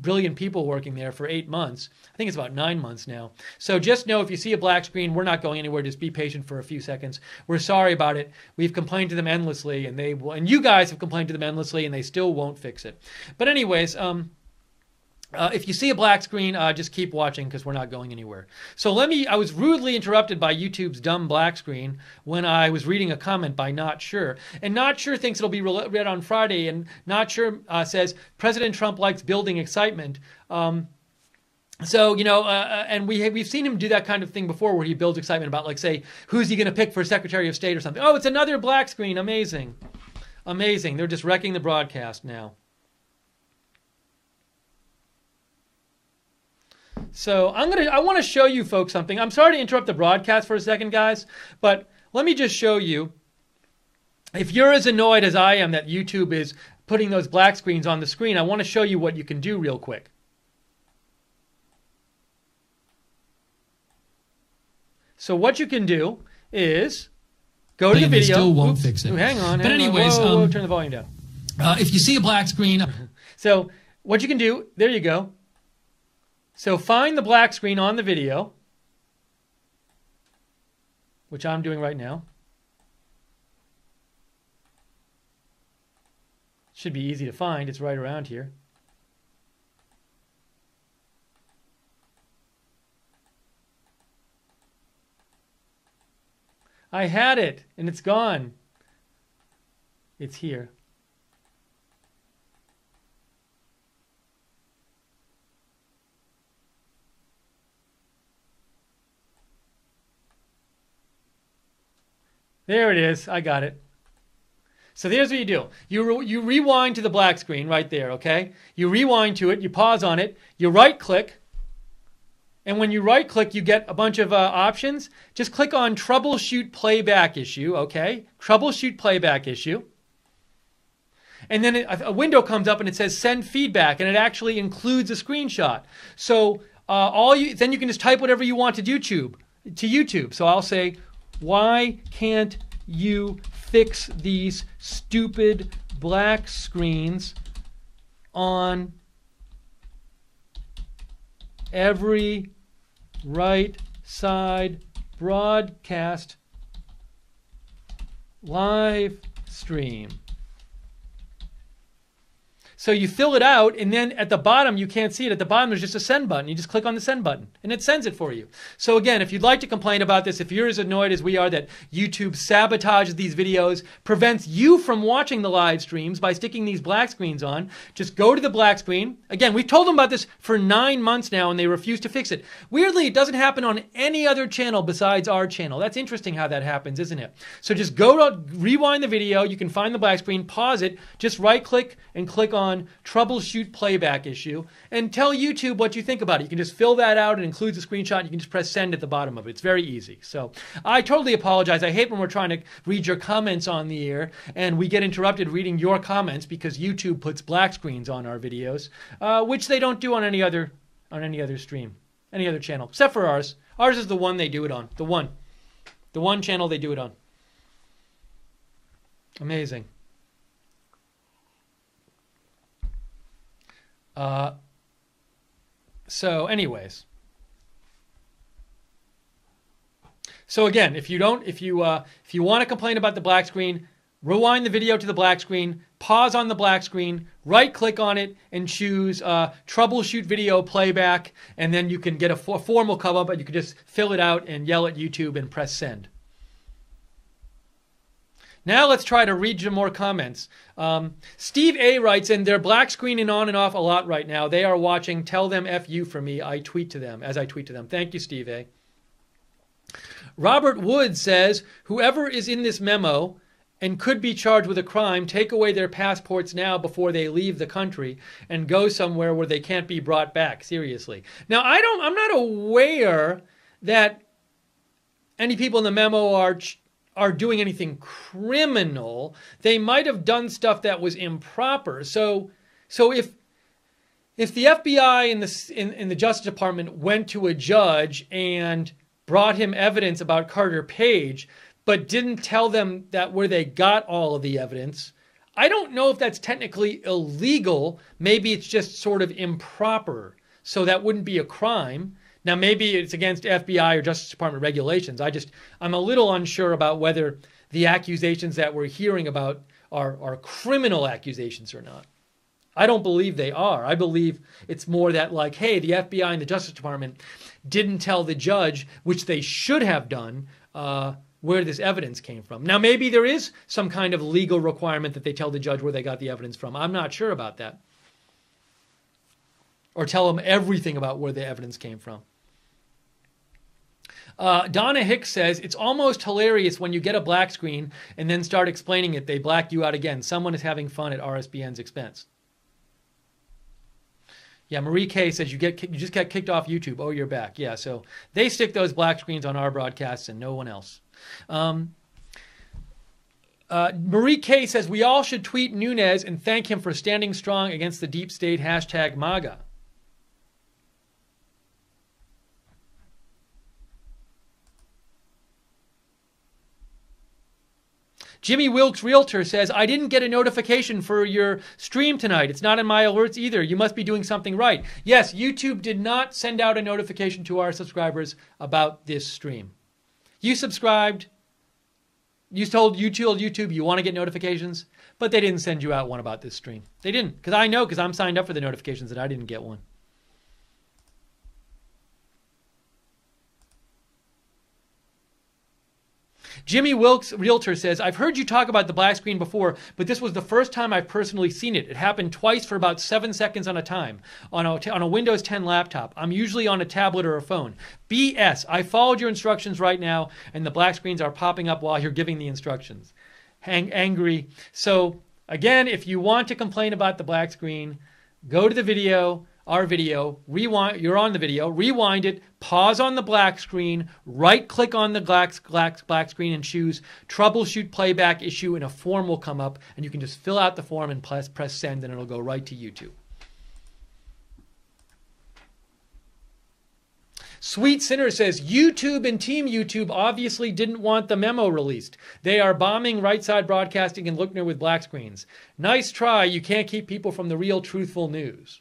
brilliant people working there for 8 months. I think it's about 9 months now. So just know if you see a black screen, we're not going anywhere. Just be patient for a few seconds. We're sorry about it. We've complained to them endlessly, and you guys have complained to them endlessly, and they still won't fix it. But anyways, if you see a black screen, just keep watching because we're not going anywhere. So I was rudely interrupted by YouTube's dumb black screen when I was reading a comment by Not Sure. And Not Sure thinks it'll be read on Friday, and Not Sure says, President Trump likes building excitement. So, and we've seen him do that kind of thing before where he builds excitement about, like, say, who's he going to pick for Secretary of State or something. Oh, it's another black screen. Amazing. Amazing. They're just wrecking the broadcast now. So I want to show you folks something. I'm sorry to interrupt the broadcast for a second, guys, but let me just show you. If you're as annoyed as I am that YouTube is putting those black screens on the screen, I want to show you what you can do real quick. So what you can do is go to the video. Still won't fix it. Hang on. But anyways, whoa, turn the volume down. If you see a black screen, so what you can do, there you go. So find the black screen on the video, which I'm doing right now. Should be easy to find. It's right around here. I had it, and it's gone. It's here. There it is. I got it. So here's what you do. You rewind to the black screen right there, okay? You rewind to it. You pause on it. You right-click. And when you right-click, you get a bunch of options. Just click on Troubleshoot Playback Issue, okay? Troubleshoot Playback Issue. And then a window comes up and it says Send Feedback, and it actually includes a screenshot. So then you can just type whatever you want to YouTube. So I'll say, why can't you fix these stupid black screens on every Right Side broadcast live stream? So you fill it out, and then at the bottom, you can't see it. At the bottom, there's just a send button. You just click on the send button, and it sends it for you. So again, if you'd like to complain about this, if you're as annoyed as we are that YouTube sabotages these videos, prevents you from watching the live streams by sticking these black screens on, just go to the black screen. Again, we've told them about this for 9 months now, and they refuse to fix it. Weirdly, it doesn't happen on any other channel besides our channel. That's interesting how that happens, isn't it? So just rewind the video. You can find the black screen, pause it, just right-click and click on Troubleshoot Playback Issue, and tell YouTube what you think about it. You can just fill that out. It includes a screenshot. You can just press send at the bottom of it. It's very easy. So I totally apologize. I hate when we're trying to read your comments on the air and we get interrupted reading your comments because YouTube puts black screens on our videos, which they don't do on any other stream, any other channel, except for ours. Ours is the one they do it on. The one channel they do it on. Amazing. So anyways. So again, if you want to complain about the black screen, rewind the video to the black screen, pause on the black screen, right-click on it, and choose troubleshoot video playback, and then you can get a form will come up, and you can just fill it out and yell at YouTube and press send. Now let's try to read some more comments. Steve A. writes in, they're black screening on and off a lot right now. They are watching. Tell them F you for me. I tweet to them. Thank you, Steve A. Robert Wood says, whoever is in this memo and could be charged with a crime, take away their passports now before they leave the country and go somewhere where they can't be brought back. Seriously. Now, I'm not aware that any people in the memo are doing anything criminal. They might have done stuff that was improper. So if the FBI and the Justice Department went to a judge and brought him evidence about Carter Page, but didn't tell them that where they got all of the evidence, I don't know if that's technically illegal. Maybe it's just sort of improper. So that wouldn't be a crime. Now, maybe it's against FBI or Justice Department regulations. I'm a little unsure about whether the accusations that we're hearing about are criminal accusations or not. I don't believe they are. I believe it's more that like, hey, the FBI and the Justice Department didn't tell the judge, which they should have done, where this evidence came from. Now, maybe there is some kind of legal requirement that they tell the judge where they got the evidence from. I'm not sure about that. Or tell them everything about where the evidence came from. Donna Hicks says, it's almost hilarious when you get a black screen and then start explaining it. They black you out again. Someone is having fun at RSBN's expense. Yeah, Marie K says you just got kicked off YouTube. Oh, you're back. Yeah, so they stick those black screens on our broadcasts and no one else. Marie K says we all should tweet Nunes and thank him for standing strong against the deep state #MAGA. Jimmy Wilkes Realtor says, I didn't get a notification for your stream tonight. It's not in my alerts either. You must be doing something right. Yes, YouTube did not send out a notification to our subscribers about this stream. You subscribed. You told YouTube you want to get notifications, but they didn't send you out one about this stream. They didn't, because I know, because I'm signed up for the notifications that I didn't get one. Jimmy Wilkes Realtor says, I've heard you talk about the black screen before, but this was the first time I've personally seen it. It happened twice for about 7 seconds on a time on a Windows 10 laptop. I'm usually on a tablet or a phone. BS. I followed your instructions right now, and the black screens are popping up while you're giving the instructions. Angry. So, again, if you want to complain about the black screen, go to the video, our video, rewind, you're on the video, rewind it, pause on the black screen, right-click on the black screen and choose troubleshoot playback issue, and a form will come up, and you can just fill out the form and press send, and it'll go right to YouTube. Sweet Sinner says, YouTube and Team YouTube obviously didn't want the memo released. They are bombing Right Side Broadcasting and Lookner with black screens. Nice try. You can't keep people from the real truthful news.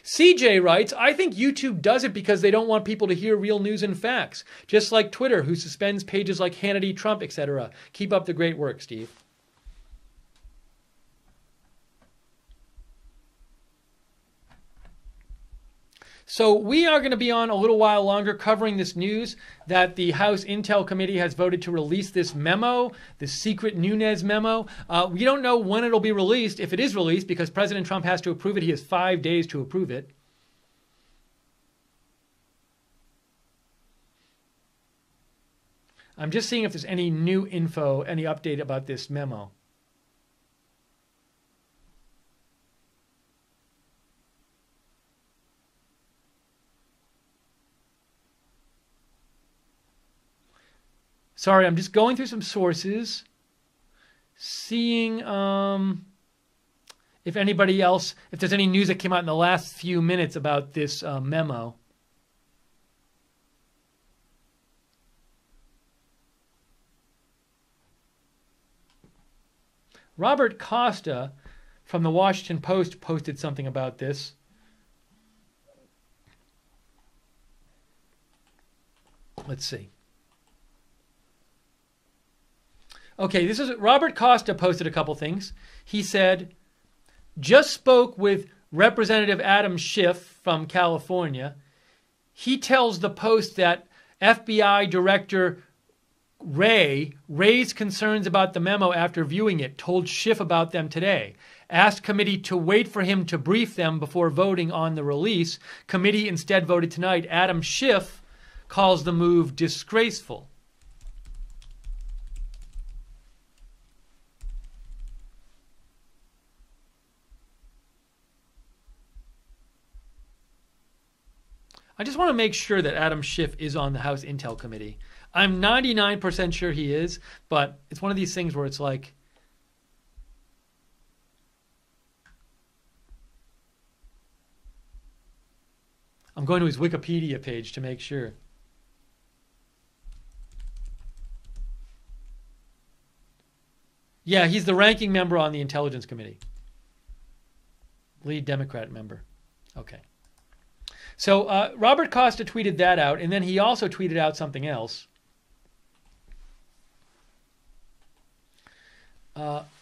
CJ writes, I think YouTube does it because they don't want people to hear real news and facts, just like Twitter, who suspends pages like Hannity, Trump, etc. Keep up the great work, Steve. So we are going to be on a little while longer covering this news that the House Intel Committee has voted to release this memo, this secret Nunes memo. We don't know when it'll be released, if it is released, because President Trump has to approve it. He has 5 days to approve it. I'm just seeing if there's any new info, any update about this memo. Sorry, I'm just going through some sources, seeing if anybody else, if there's any news that came out in the last few minutes about this memo. Robert Costa from the Washington Post posted something about this. Let's see. Okay, this is Robert Costa posted a couple things. He said, just spoke with Representative Adam Schiff from California. He tells the Post that FBI Director Wray raised concerns about the memo after viewing it, told Schiff about them today. Asked committee to wait for him to brief them before voting on the release. Committee instead voted tonight. Adam Schiff calls the move disgraceful. I just want to make sure that Adam Schiff is on the House Intel Committee. I'm 99% sure he is, but it's one of these things where it's like, I'm going to his Wikipedia page to make sure. Yeah, he's the ranking member on the Intelligence Committee. Lead Democrat member. Okay. So Robert Costa tweeted that out, and then he also tweeted out something else.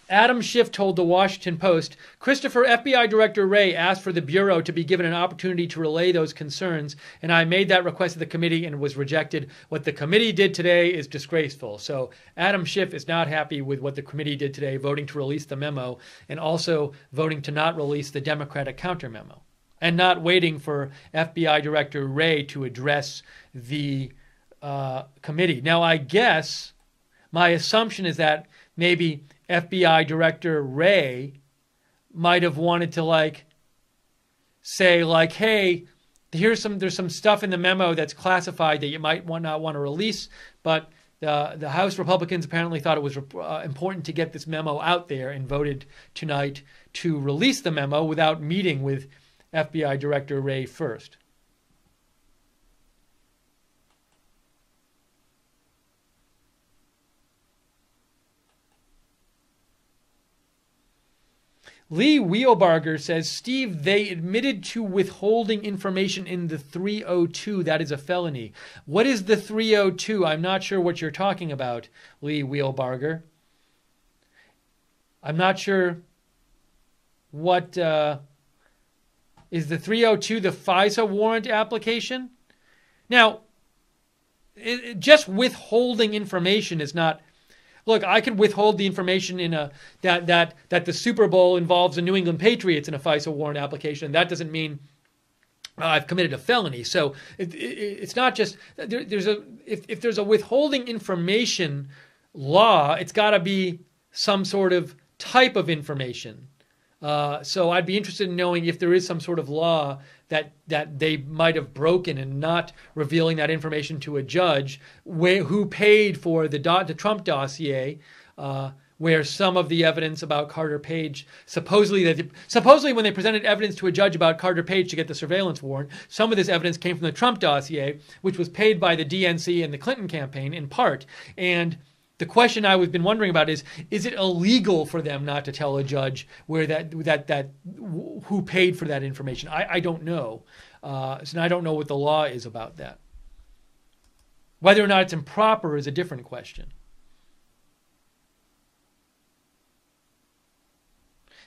Adam Schiff told the Washington Post, Christopher, FBI Director Wray asked for the Bureau to be given an opportunity to relay those concerns, and I made that request to the committee and was rejected. What the committee did today is disgraceful. So Adam Schiff is not happy with what the committee did today, voting to release the memo and also voting to not release the Democratic counter memo and not waiting for FBI Director Wray to address the committee. Now, I guess my assumption is that maybe FBI Director Wray might have wanted to say hey, there's some stuff in the memo that's classified that you might not want to release, but the House Republicans apparently thought it was important to get this memo out there and voted tonight to release the memo without meeting with FBI Director Wray first. Lee Wheelbarger says, Steve, they admitted to withholding information in the 302. That is a felony. What is the 302? I'm not sure what you're talking about, Lee Wheelbarger. I'm not sure what... is the 302 the FISA warrant application? Now, just withholding information is not... Look, I can withhold the information in that the Super Bowl involves the New England Patriots in a FISA warrant application. That doesn't mean I've committed a felony. So it's not just if there's a withholding information law, it's got to be some sort of type of information. So I'd be interested in knowing if there is some sort of law that they might have broken and not revealing that information to a judge who paid for the Trump dossier, where some of the evidence about Carter Page, supposedly when they presented evidence to a judge about Carter Page to get the surveillance warrant, some of this evidence came from the Trump dossier, which was paid by the DNC and the Clinton campaign in part. And the question I've been wondering about is it illegal for them not to tell a judge where that who paid for that information? I don't know. So I don't know what the law is about that. Whether or not it's improper is a different question.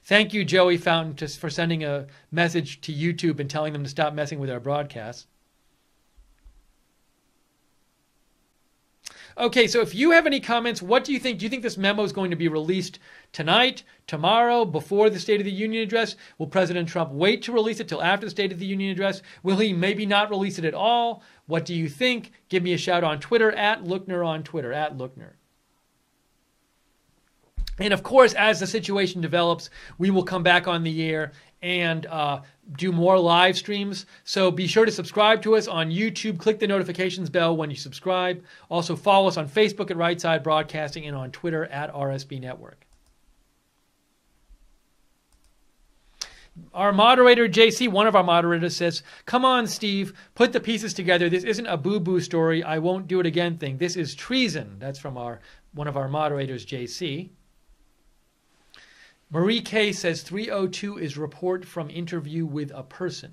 Thank you, Joey Fountain, for sending a message to YouTube and telling them to stop messing with our broadcasts. Okay, so if you have any comments, what do you think? Do you think this memo is going to be released tonight, tomorrow, before the State of the Union address? Will President Trump wait to release it till after the State of the Union address? Will he maybe not release it at all? What do you think? Give me a shout on Twitter, @Lookner on Twitter, @Lookner. And of course, as the situation develops, we will come back on the air and do more live streams. So be sure to subscribe to us on YouTube. Click the notifications bell when you subscribe. Also follow us on Facebook at Right Side Broadcasting and on Twitter @RSB Network. Our moderator, JC, one of our moderators, says, come on, Steve, put the pieces together. This isn't a boo-boo story. I won't do it again thing. This is treason. That's from one of our moderators, JC. Marie K says 302 is report from interview with a person.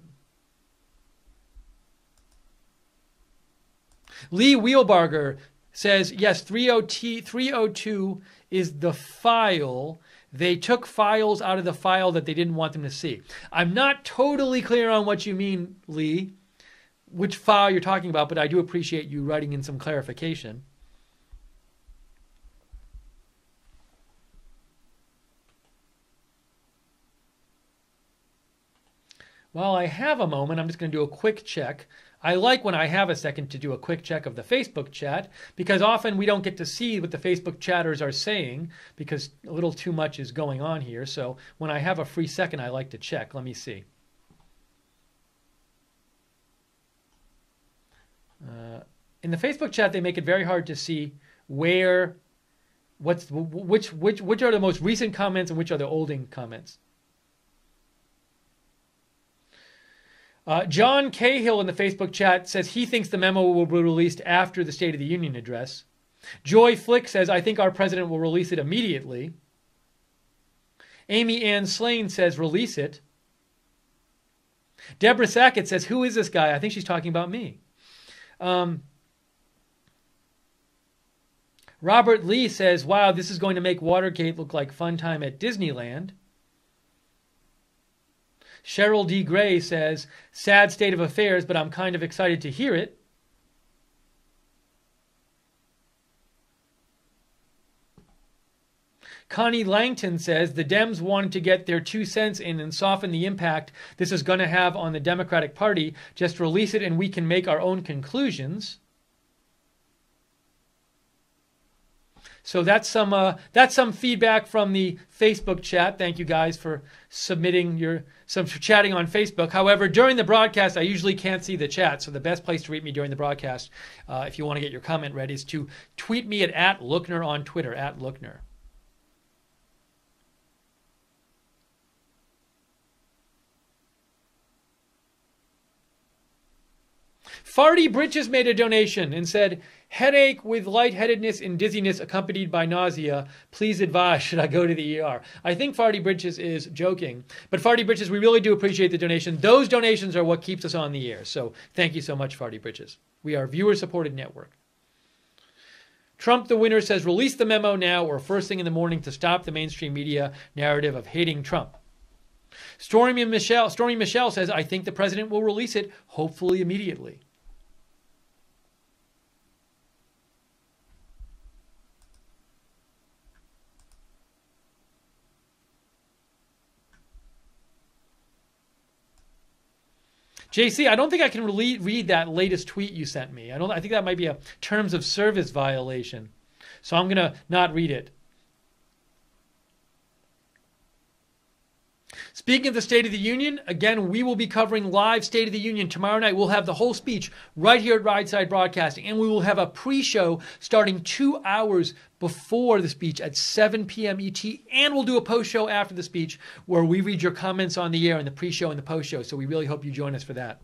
Lee Wheelbarger says, yes, 302 is the file. They took files out of the file that they didn't want them to see. I'm not totally clear on what you mean, Lee, which file you're talking about, but I do appreciate you writing in some clarification. While I have a moment, I'm just going to do a quick check. I like when I have a second to do a quick check of the Facebook chat, because often we don't get to see what the Facebook chatters are saying because a little too much is going on here. So when I have a free second, I like to check. Let me see. In the Facebook chat, they make it very hard to see which are the most recent comments and which are the olding comments. John Cahill in the Facebook chat says he thinks the memo will be released after the State of the Union address. Joy Flick says, I think our president will release it immediately. Amy Ann Slane says, release it. Deborah Sackett says, who is this guy? I think she's talking about me. Robert Lee says, wow, this is going to make Watergate look like fun time at Disneyland. Cheryl D. Gray says, sad state of affairs, but I'm kind of excited to hear it. Connie Langton says, the Dems wanted to get their 2 cents in and soften the impact this is going to have on the Democratic Party. Just release it and we can make our own conclusions. So that's some feedback from the Facebook chat. Thank you guys for submitting for chatting on Facebook. However, during the broadcast, I usually can't see the chat. So the best place to reach me during the broadcast, if you want to get your comment read, is to tweet me at @Lookner on Twitter, @Lookner. Farty Bridges made a donation and said, headache with lightheadedness and dizziness accompanied by nausea. Please advise, should I go to the ER? I think Farty Bridges is joking. But Farty Bridges, we really do appreciate the donation. Those donations are what keeps us on the air. So thank you so much, Farty Bridges. We are a viewer-supported network. Trump the winner says, release the memo now or first thing in the morning to stop the mainstream media narrative of hating Trump. Stormy Michelle says, I think the president will release it, hopefully immediately. JC, I don't think I can read that latest tweet you sent me. I think that might be a terms of service violation. So I'm going to not read it. Speaking of the State of the Union, again, we will be covering live State of the Union tomorrow night. We'll have the whole speech right here at Rideside Broadcasting, and we will have a pre-show starting 2 hours before the speech at 7 p.m. ET, and we'll do a post-show after the speech where we read your comments on the air in the pre-show and the post-show, so we really hope you join us for that.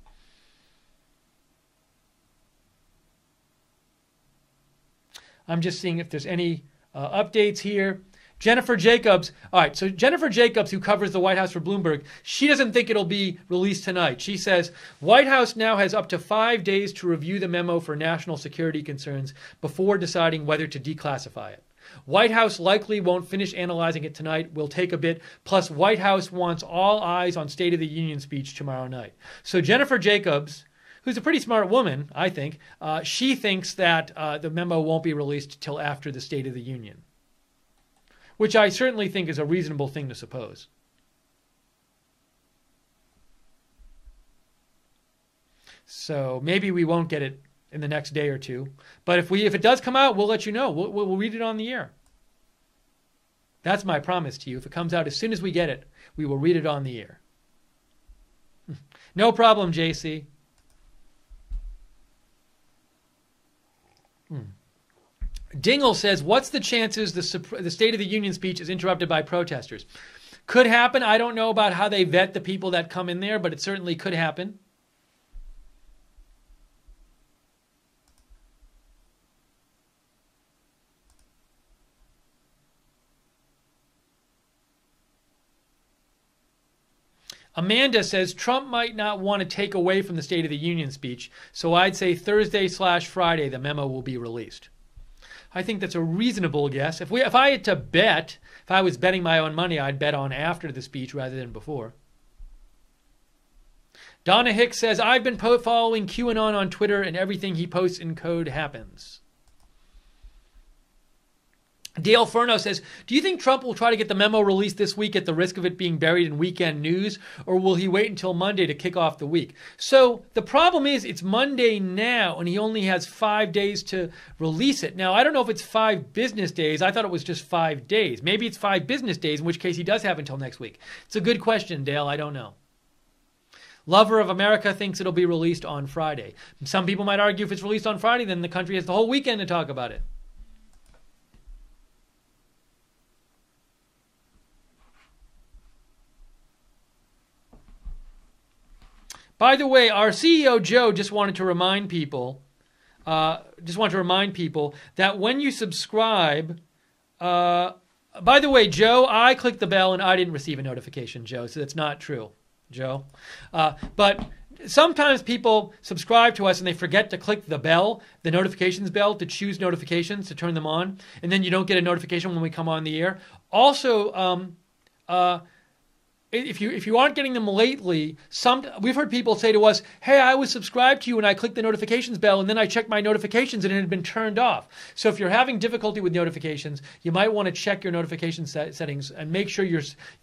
I'm just seeing if there's any updates here. Jennifer Jacobs. All right, so Jennifer Jacobs, who covers the White House for Bloomberg, she doesn't think it'll be released tonight. She says, White House now has up to 5 days to review the memo for national security concerns before deciding whether to declassify it. White House likely won't finish analyzing it tonight, will take a bit, plus White House wants all eyes on State of the Union speech tomorrow night. So Jennifer Jacobs, who's a pretty smart woman, I think, she thinks that the memo won't be released till after the State of the Union, which I certainly think is a reasonable thing to suppose. So maybe we won't get it in the next day or two. But if it does come out, we'll let you know. We'll read it on the air. That's my promise to you. If it comes out as soon as we get it, we will read it on the air. No problem, JC. Dingle says, what's the chances the State of the Union speech is interrupted by protesters? Could happen. I don't know about how they vet the people that come in there, but it certainly could happen. Amanda says Trump might not want to take away from the State of the Union speech, so I'd say Thursday/Friday the memo will be released. I think that's a reasonable guess. If I had to bet, if I was betting my own money, I'd bet on after the speech rather than before. Donna Hicks says, I've been following QAnon on Twitter and everything he posts in code happens. Dale Furno says, do you think Trump will try to get the memo released this week at the risk of it being buried in weekend news, or will he wait until Monday to kick off the week? So the problem is it's Monday now, and he only has 5 days to release it. Now, I don't know if it's 5 business days. I thought it was just 5 days. Maybe it's 5 business days, in which case he does have until next week. It's a good question, Dale. I don't know. Lover of America thinks it'll be released on Friday. Some people might argue if it's released on Friday, then the country has the whole weekend to talk about it. By the way, our CEO Joe just wanted to remind people that when you subscribe, by the way, Joe, I clicked the bell and I didn't receive a notification, Joe, so that's not true, Joe. But sometimes people subscribe to us and they forget to click the bell, the notifications bell, to choose notifications, to turn them on, and then you don't get a notification when we come on the air. Also, if you aren't getting them lately, we've heard people say to us, hey, I was subscribed to you and I clicked the notifications bell and then I checked my notifications and it had been turned off. So if you're having difficulty with notifications, you might want to check your notification settings and make sure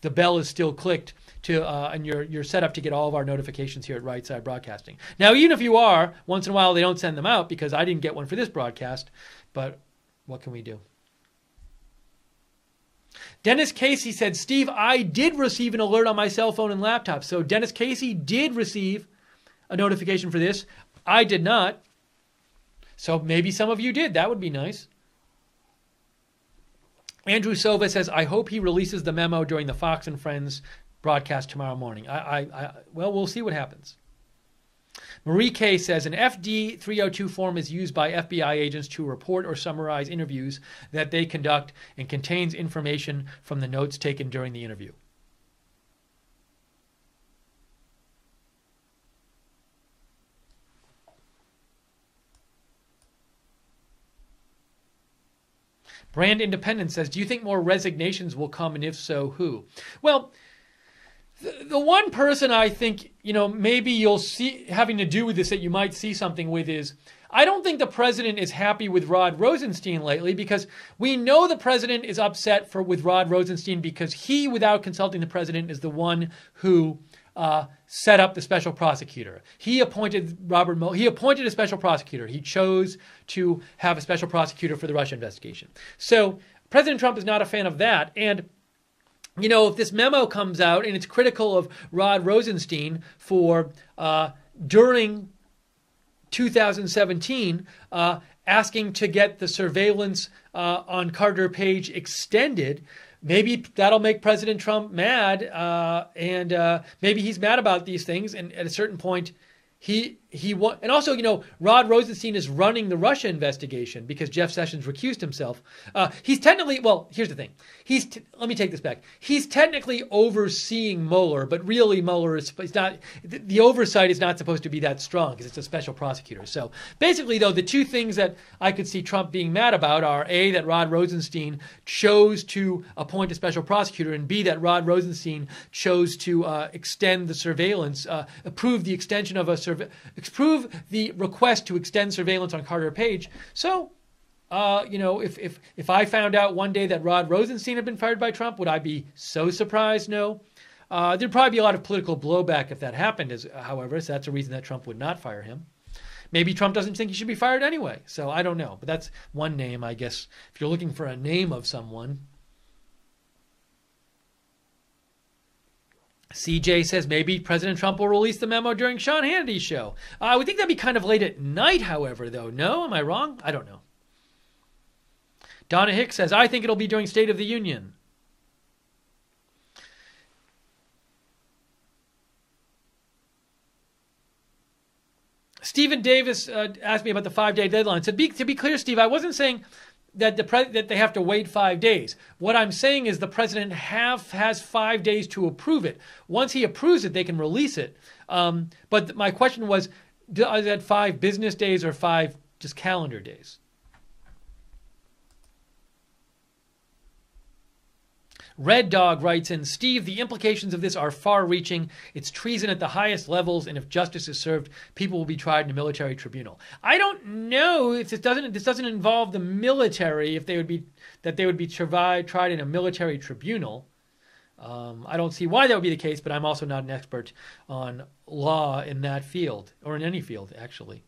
the bell is still clicked and you're set up to get all of our notifications here at Right Side Broadcasting. Now, even if you are, once in a while they don't send them out because I didn't get one for this broadcast, but what can we do? Dennis Casey said, Steve, I did receive an alert on my cell phone and laptop. So Dennis Casey did receive a notification for this. I did not. So maybe some of you did. That would be nice. Andrew Sova says, I hope he releases the memo during the Fox and Friends broadcast tomorrow morning. Well, we'll see what happens. Marie K says, an FD 302 form is used by FBI agents to report or summarize interviews that they conduct and contains information from the notes taken during the interview. Brand Independent says, do you think more resignations will come, and if so, who? Well, the one person I think, maybe you'll see having to do with this that you might see something with is, I don't think the president is happy with Rod Rosenstein lately, because we know the president is upset with Rod Rosenstein because he, without consulting the president, is the one who set up the special prosecutor. He appointed Robert Mueller. He appointed a special prosecutor. He chose to have a special prosecutor for the Russia investigation. So President Trump is not a fan of that. And if this memo comes out and it's critical of Rod Rosenstein for during 2017 asking to get the surveillance on Carter Page extended, maybe that'll make President Trump mad, and maybe he's mad about these things. And at a certain point, and also, Rod Rosenstein is running the Russia investigation because Jeff Sessions recused himself. He's technically, here's the thing. Let me take this back. He's technically overseeing Mueller, but really Mueller is not, the oversight is not supposed to be that strong because it's a special prosecutor. So basically, though, the two things that I could see Trump being mad about are A, that Rod Rosenstein chose to appoint a special prosecutor, and B, that Rod Rosenstein chose to extend the surveillance, approve the extension of approve the request to extend surveillance on Carter Page. So, if I found out one day that Rod Rosenstein had been fired by Trump, would I be so surprised? No. There'd probably be a lot of political blowback if that happened, however, so that's a reason that Trump would not fire him. Maybe Trump doesn't think he should be fired anyway, so I don't know. But that's one name, I guess, if you're looking for a name of someone. CJ says maybe President Trump will release the memo during Sean Hannity's show. I would think that'd be kind of late at night, however, though. No? Am I wrong? I don't know. Donna Hicks says, I think it'll be during State of the Union. Stephen Davis asked me about the 5-day deadline. So to be clear, Steve, I wasn't saying that that they have to wait 5 days. What I'm saying is the president has 5 days to approve it. Once he approves it, they can release it. But my question was, is that 5 business days or 5 just calendar days? Red Dog writes in, Steve, the implications of this are far-reaching. It's treason at the highest levels, and if justice is served, people will be tried in a military tribunal. I don't know if this doesn't involve the military, if they would be tried in a military tribunal. I don't see why that would be the case, but I'm also not an expert on law in that field, or in any field, actually.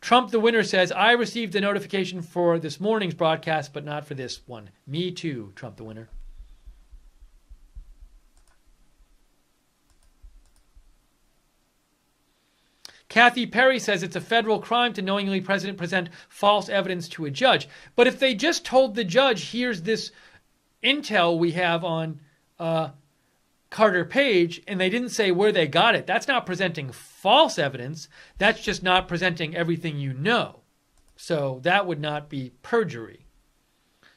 Trump the Winner says, I received the notification for this morning's broadcast, but not for this one. Me too, Trump the Winner. Kathy Perry says it's a federal crime to knowingly present false evidence to a judge. But if they just told the judge, here's this intel we have on Carter Page, and they didn't say where they got it, that's not presenting false evidence. That's just not presenting everything you know. So that would not be perjury.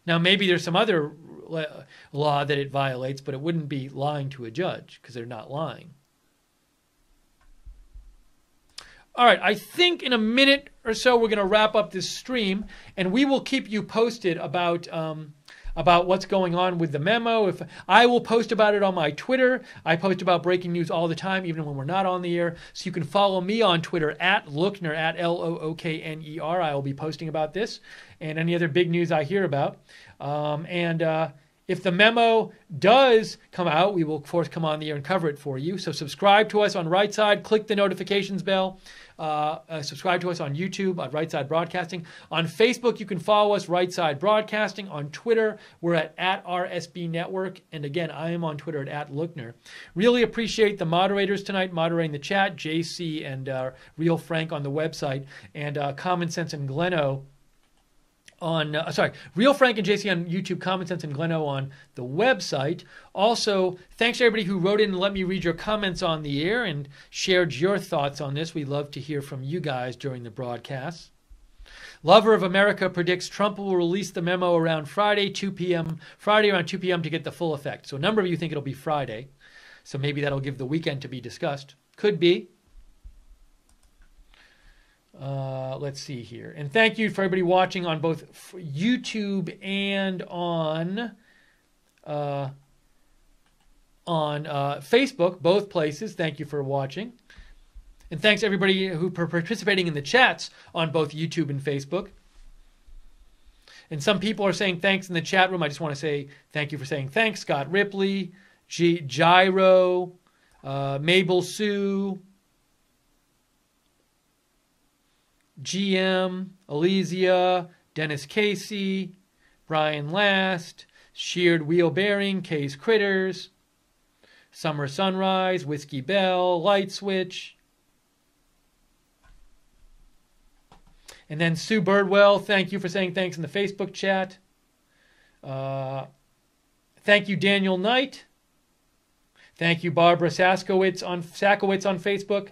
Now, maybe there's some other law that it violates, but it wouldn't be lying to a judge because they're not lying. All right, I think in a minute or so we're going to wrap up this stream, and we will keep you posted about what's going on with the memo. If I will post about it on my Twitter. I post about breaking news all the time, even when we're not on the air. So you can follow me on Twitter at Lookner, at Lookner. I will be posting about this and any other big news I hear about. If the memo does come out, we will, of course, come on the air and cover it for you. So subscribe to us on Right Side. Click the notifications bell. Subscribe to us on YouTube at Right Side Broadcasting. On Facebook, you can follow us, Right Side Broadcasting. On Twitter, we're at RSB Network. And again, I am on Twitter at Lookner. Really appreciate the moderators tonight moderating the chat, JC and Real Frank on the website, and Common Sense and Gleno on Real Frank and JC on YouTube, Common Sense and Gleno on the website. Also, thanks to everybody who wrote in and let me read your comments on the air and shared your thoughts on this. We love to hear from you guys during the broadcast. Lover of America predicts Trump will release the memo around Friday around 2 p.m. to get the full effect. So a number of you think it'll be Friday. So maybe that'll give the weekend to be discussed. Could be. Let's see here. And thank you for everybody watching on both YouTube and on Facebook, both places. Thank you for watching. And thanks everybody who participating in the chats on both YouTube and Facebook. And some people are saying thanks in the chat room. I just want to say thank you for saying thanks. Scott Ripley, Gyro, Mabel Sue, GM, Elysia, Dennis Casey, Brian Last, Sheared Wheel Bearing, Case Critters, Summer Sunrise, Whiskey Bell, Light Switch. And then Sue Birdwell, thank you for saying thanks in the Facebook chat. Thank you, Daniel Knight. Thank you, Barbara Saskowitz on Facebook.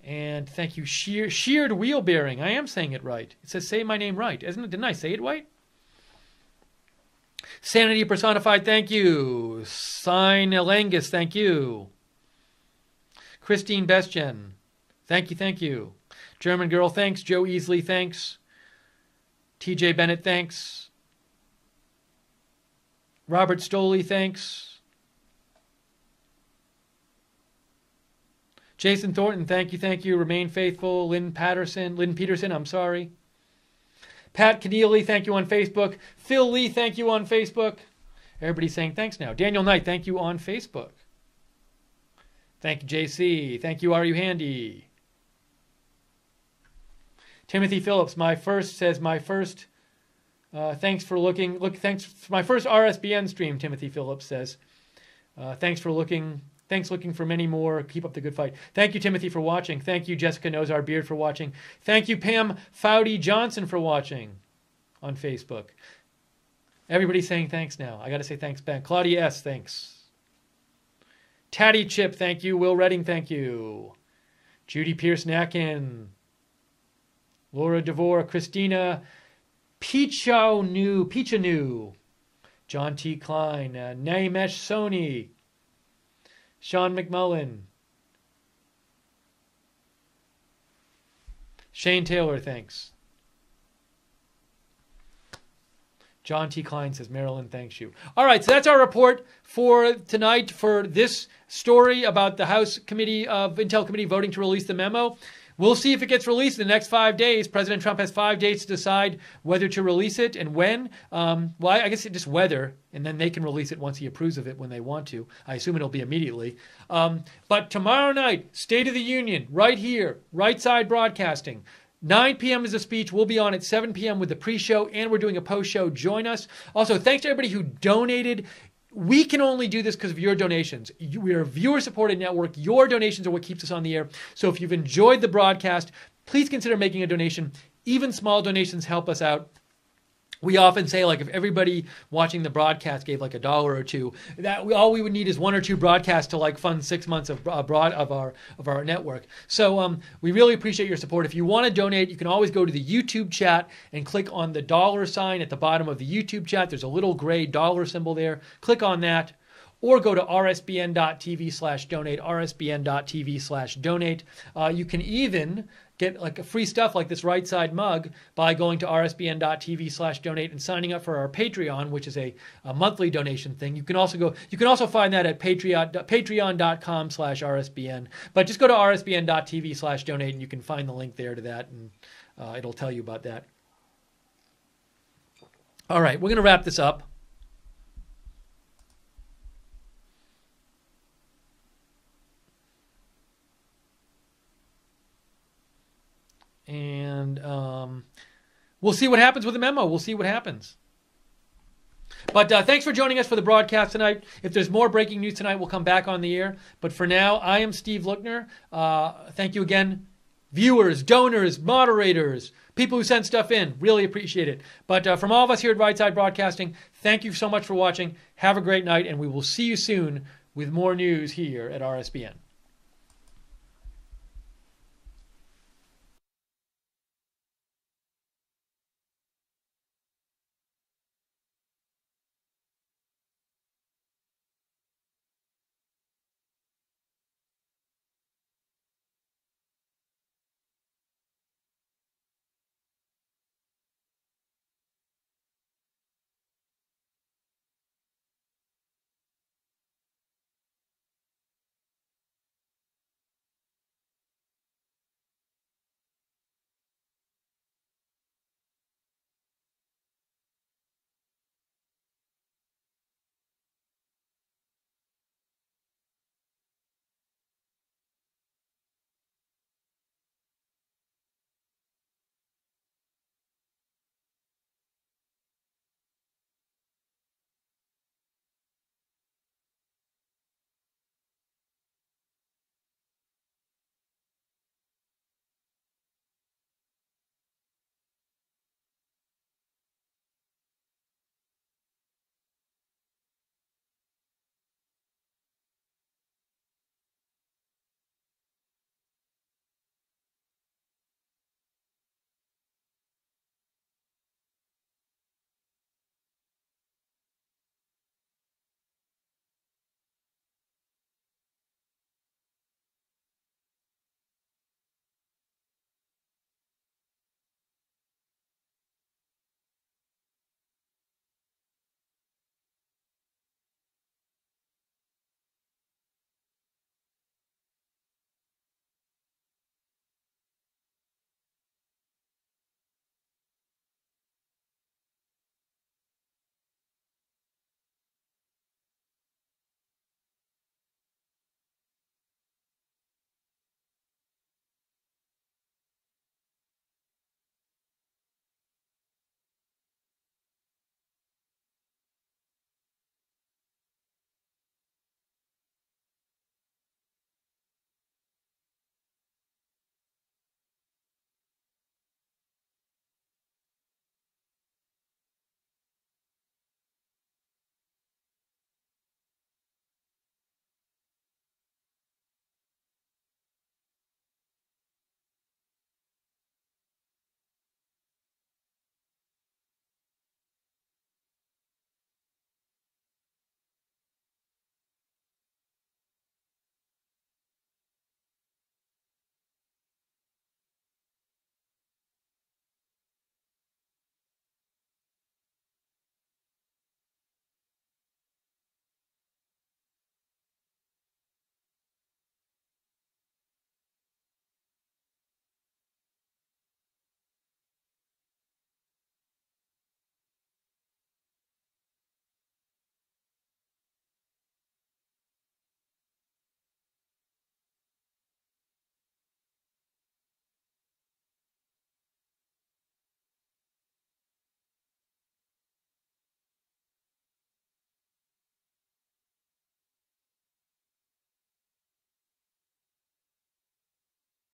And thank you, Sheared Wheel Bearing. I am saying it right. It says, say my name right. Didn't I say it right? Sanity Personified, thank you. Sign Elangus, thank you. Christine Bestjen, thank you. German Girl, thanks. Joe Easley, thanks. TJ Bennett, thanks. Robert Stoley, thanks. Jason Thornton, thank you. Remain faithful. Lynn Peterson, I'm sorry. Pat Keneally, thank you on Facebook. Phil Lee, thank you on Facebook. Everybody's saying thanks now. Daniel Knight, thank you on Facebook. Thank you, JC. Thank you, Are You Handy? Timothy Phillips, thanks for looking. Thanks for my first RSBN stream, Timothy Phillips says. Thanks for looking. Thanks looking for many more. Keep up the good fight. Thank you, Timothy, for watching. Thank you, Jessica Knows Our Beard, for watching. Thank you, Pam Fowdy Johnson, for watching on Facebook. Everybody's saying thanks now. I got to say thanks back. Claudia S., thanks. Tatty Chip, thank you. Will Redding, thank you. Judy Pierce-Nacken. Laura DeVore, Christina Pichanu. John T. Klein. Naimesh Soni. Sean McMullen. Shane Taylor, thanks. John T. Klein says, Marilyn thanks you. All right, so that's our report for tonight for this story about the House Intel Committee voting to release the memo. We'll see if it gets released in the next 5 days. President Trump has 5 days to decide whether to release it and when. Well, I guess just whether, and then they can release it once he approves of it when they want to. I assume it'll be immediately. But tomorrow night, State of the Union, right here, Right Side Broadcasting. 9 p.m. is the speech. We'll be on at 7 p.m. with the pre-show, and we're doing a post-show. Join us. Also, thanks to everybody who donated. We can only do this because of your donations. We are a viewer-supported network. Your donations are what keeps us on the air. So if you've enjoyed the broadcast, please consider making a donation. Even small donations help us out. We often say, like, if everybody watching the broadcast gave like $1 or $2, all we would need is 1 or 2 broadcasts to like fund 6 months of our network. So we really appreciate your support. If you want to donate, you can always go to the YouTube chat and click on the $ sign at the bottom of the YouTube chat. There's a little gray $ symbol there. Click on that. Or go to rsbn.tv/donate, rsbn.tv/donate. You can even get like a free stuff like this Right Side mug by going to rsbn.tv/donate and signing up for our Patreon, which is a monthly donation thing. You can also find that at patreon.com/rsbn. But just go to rsbn.tv/donate and you can find the link there to that, and it'll tell you about that. All right, we're going to wrap this up. And we'll see what happens with the memo. We'll see what happens. But thanks for joining us for the broadcast tonight. If there's more breaking news tonight, we'll come back on the air. But for now, I am Steve Lookner. Thank you again, viewers, donors, moderators, people who send stuff in. Really appreciate it. But from all of us here at Right Side Broadcasting, thank you so much for watching. Have a great night, and we will see you soon with more news here at RSBN.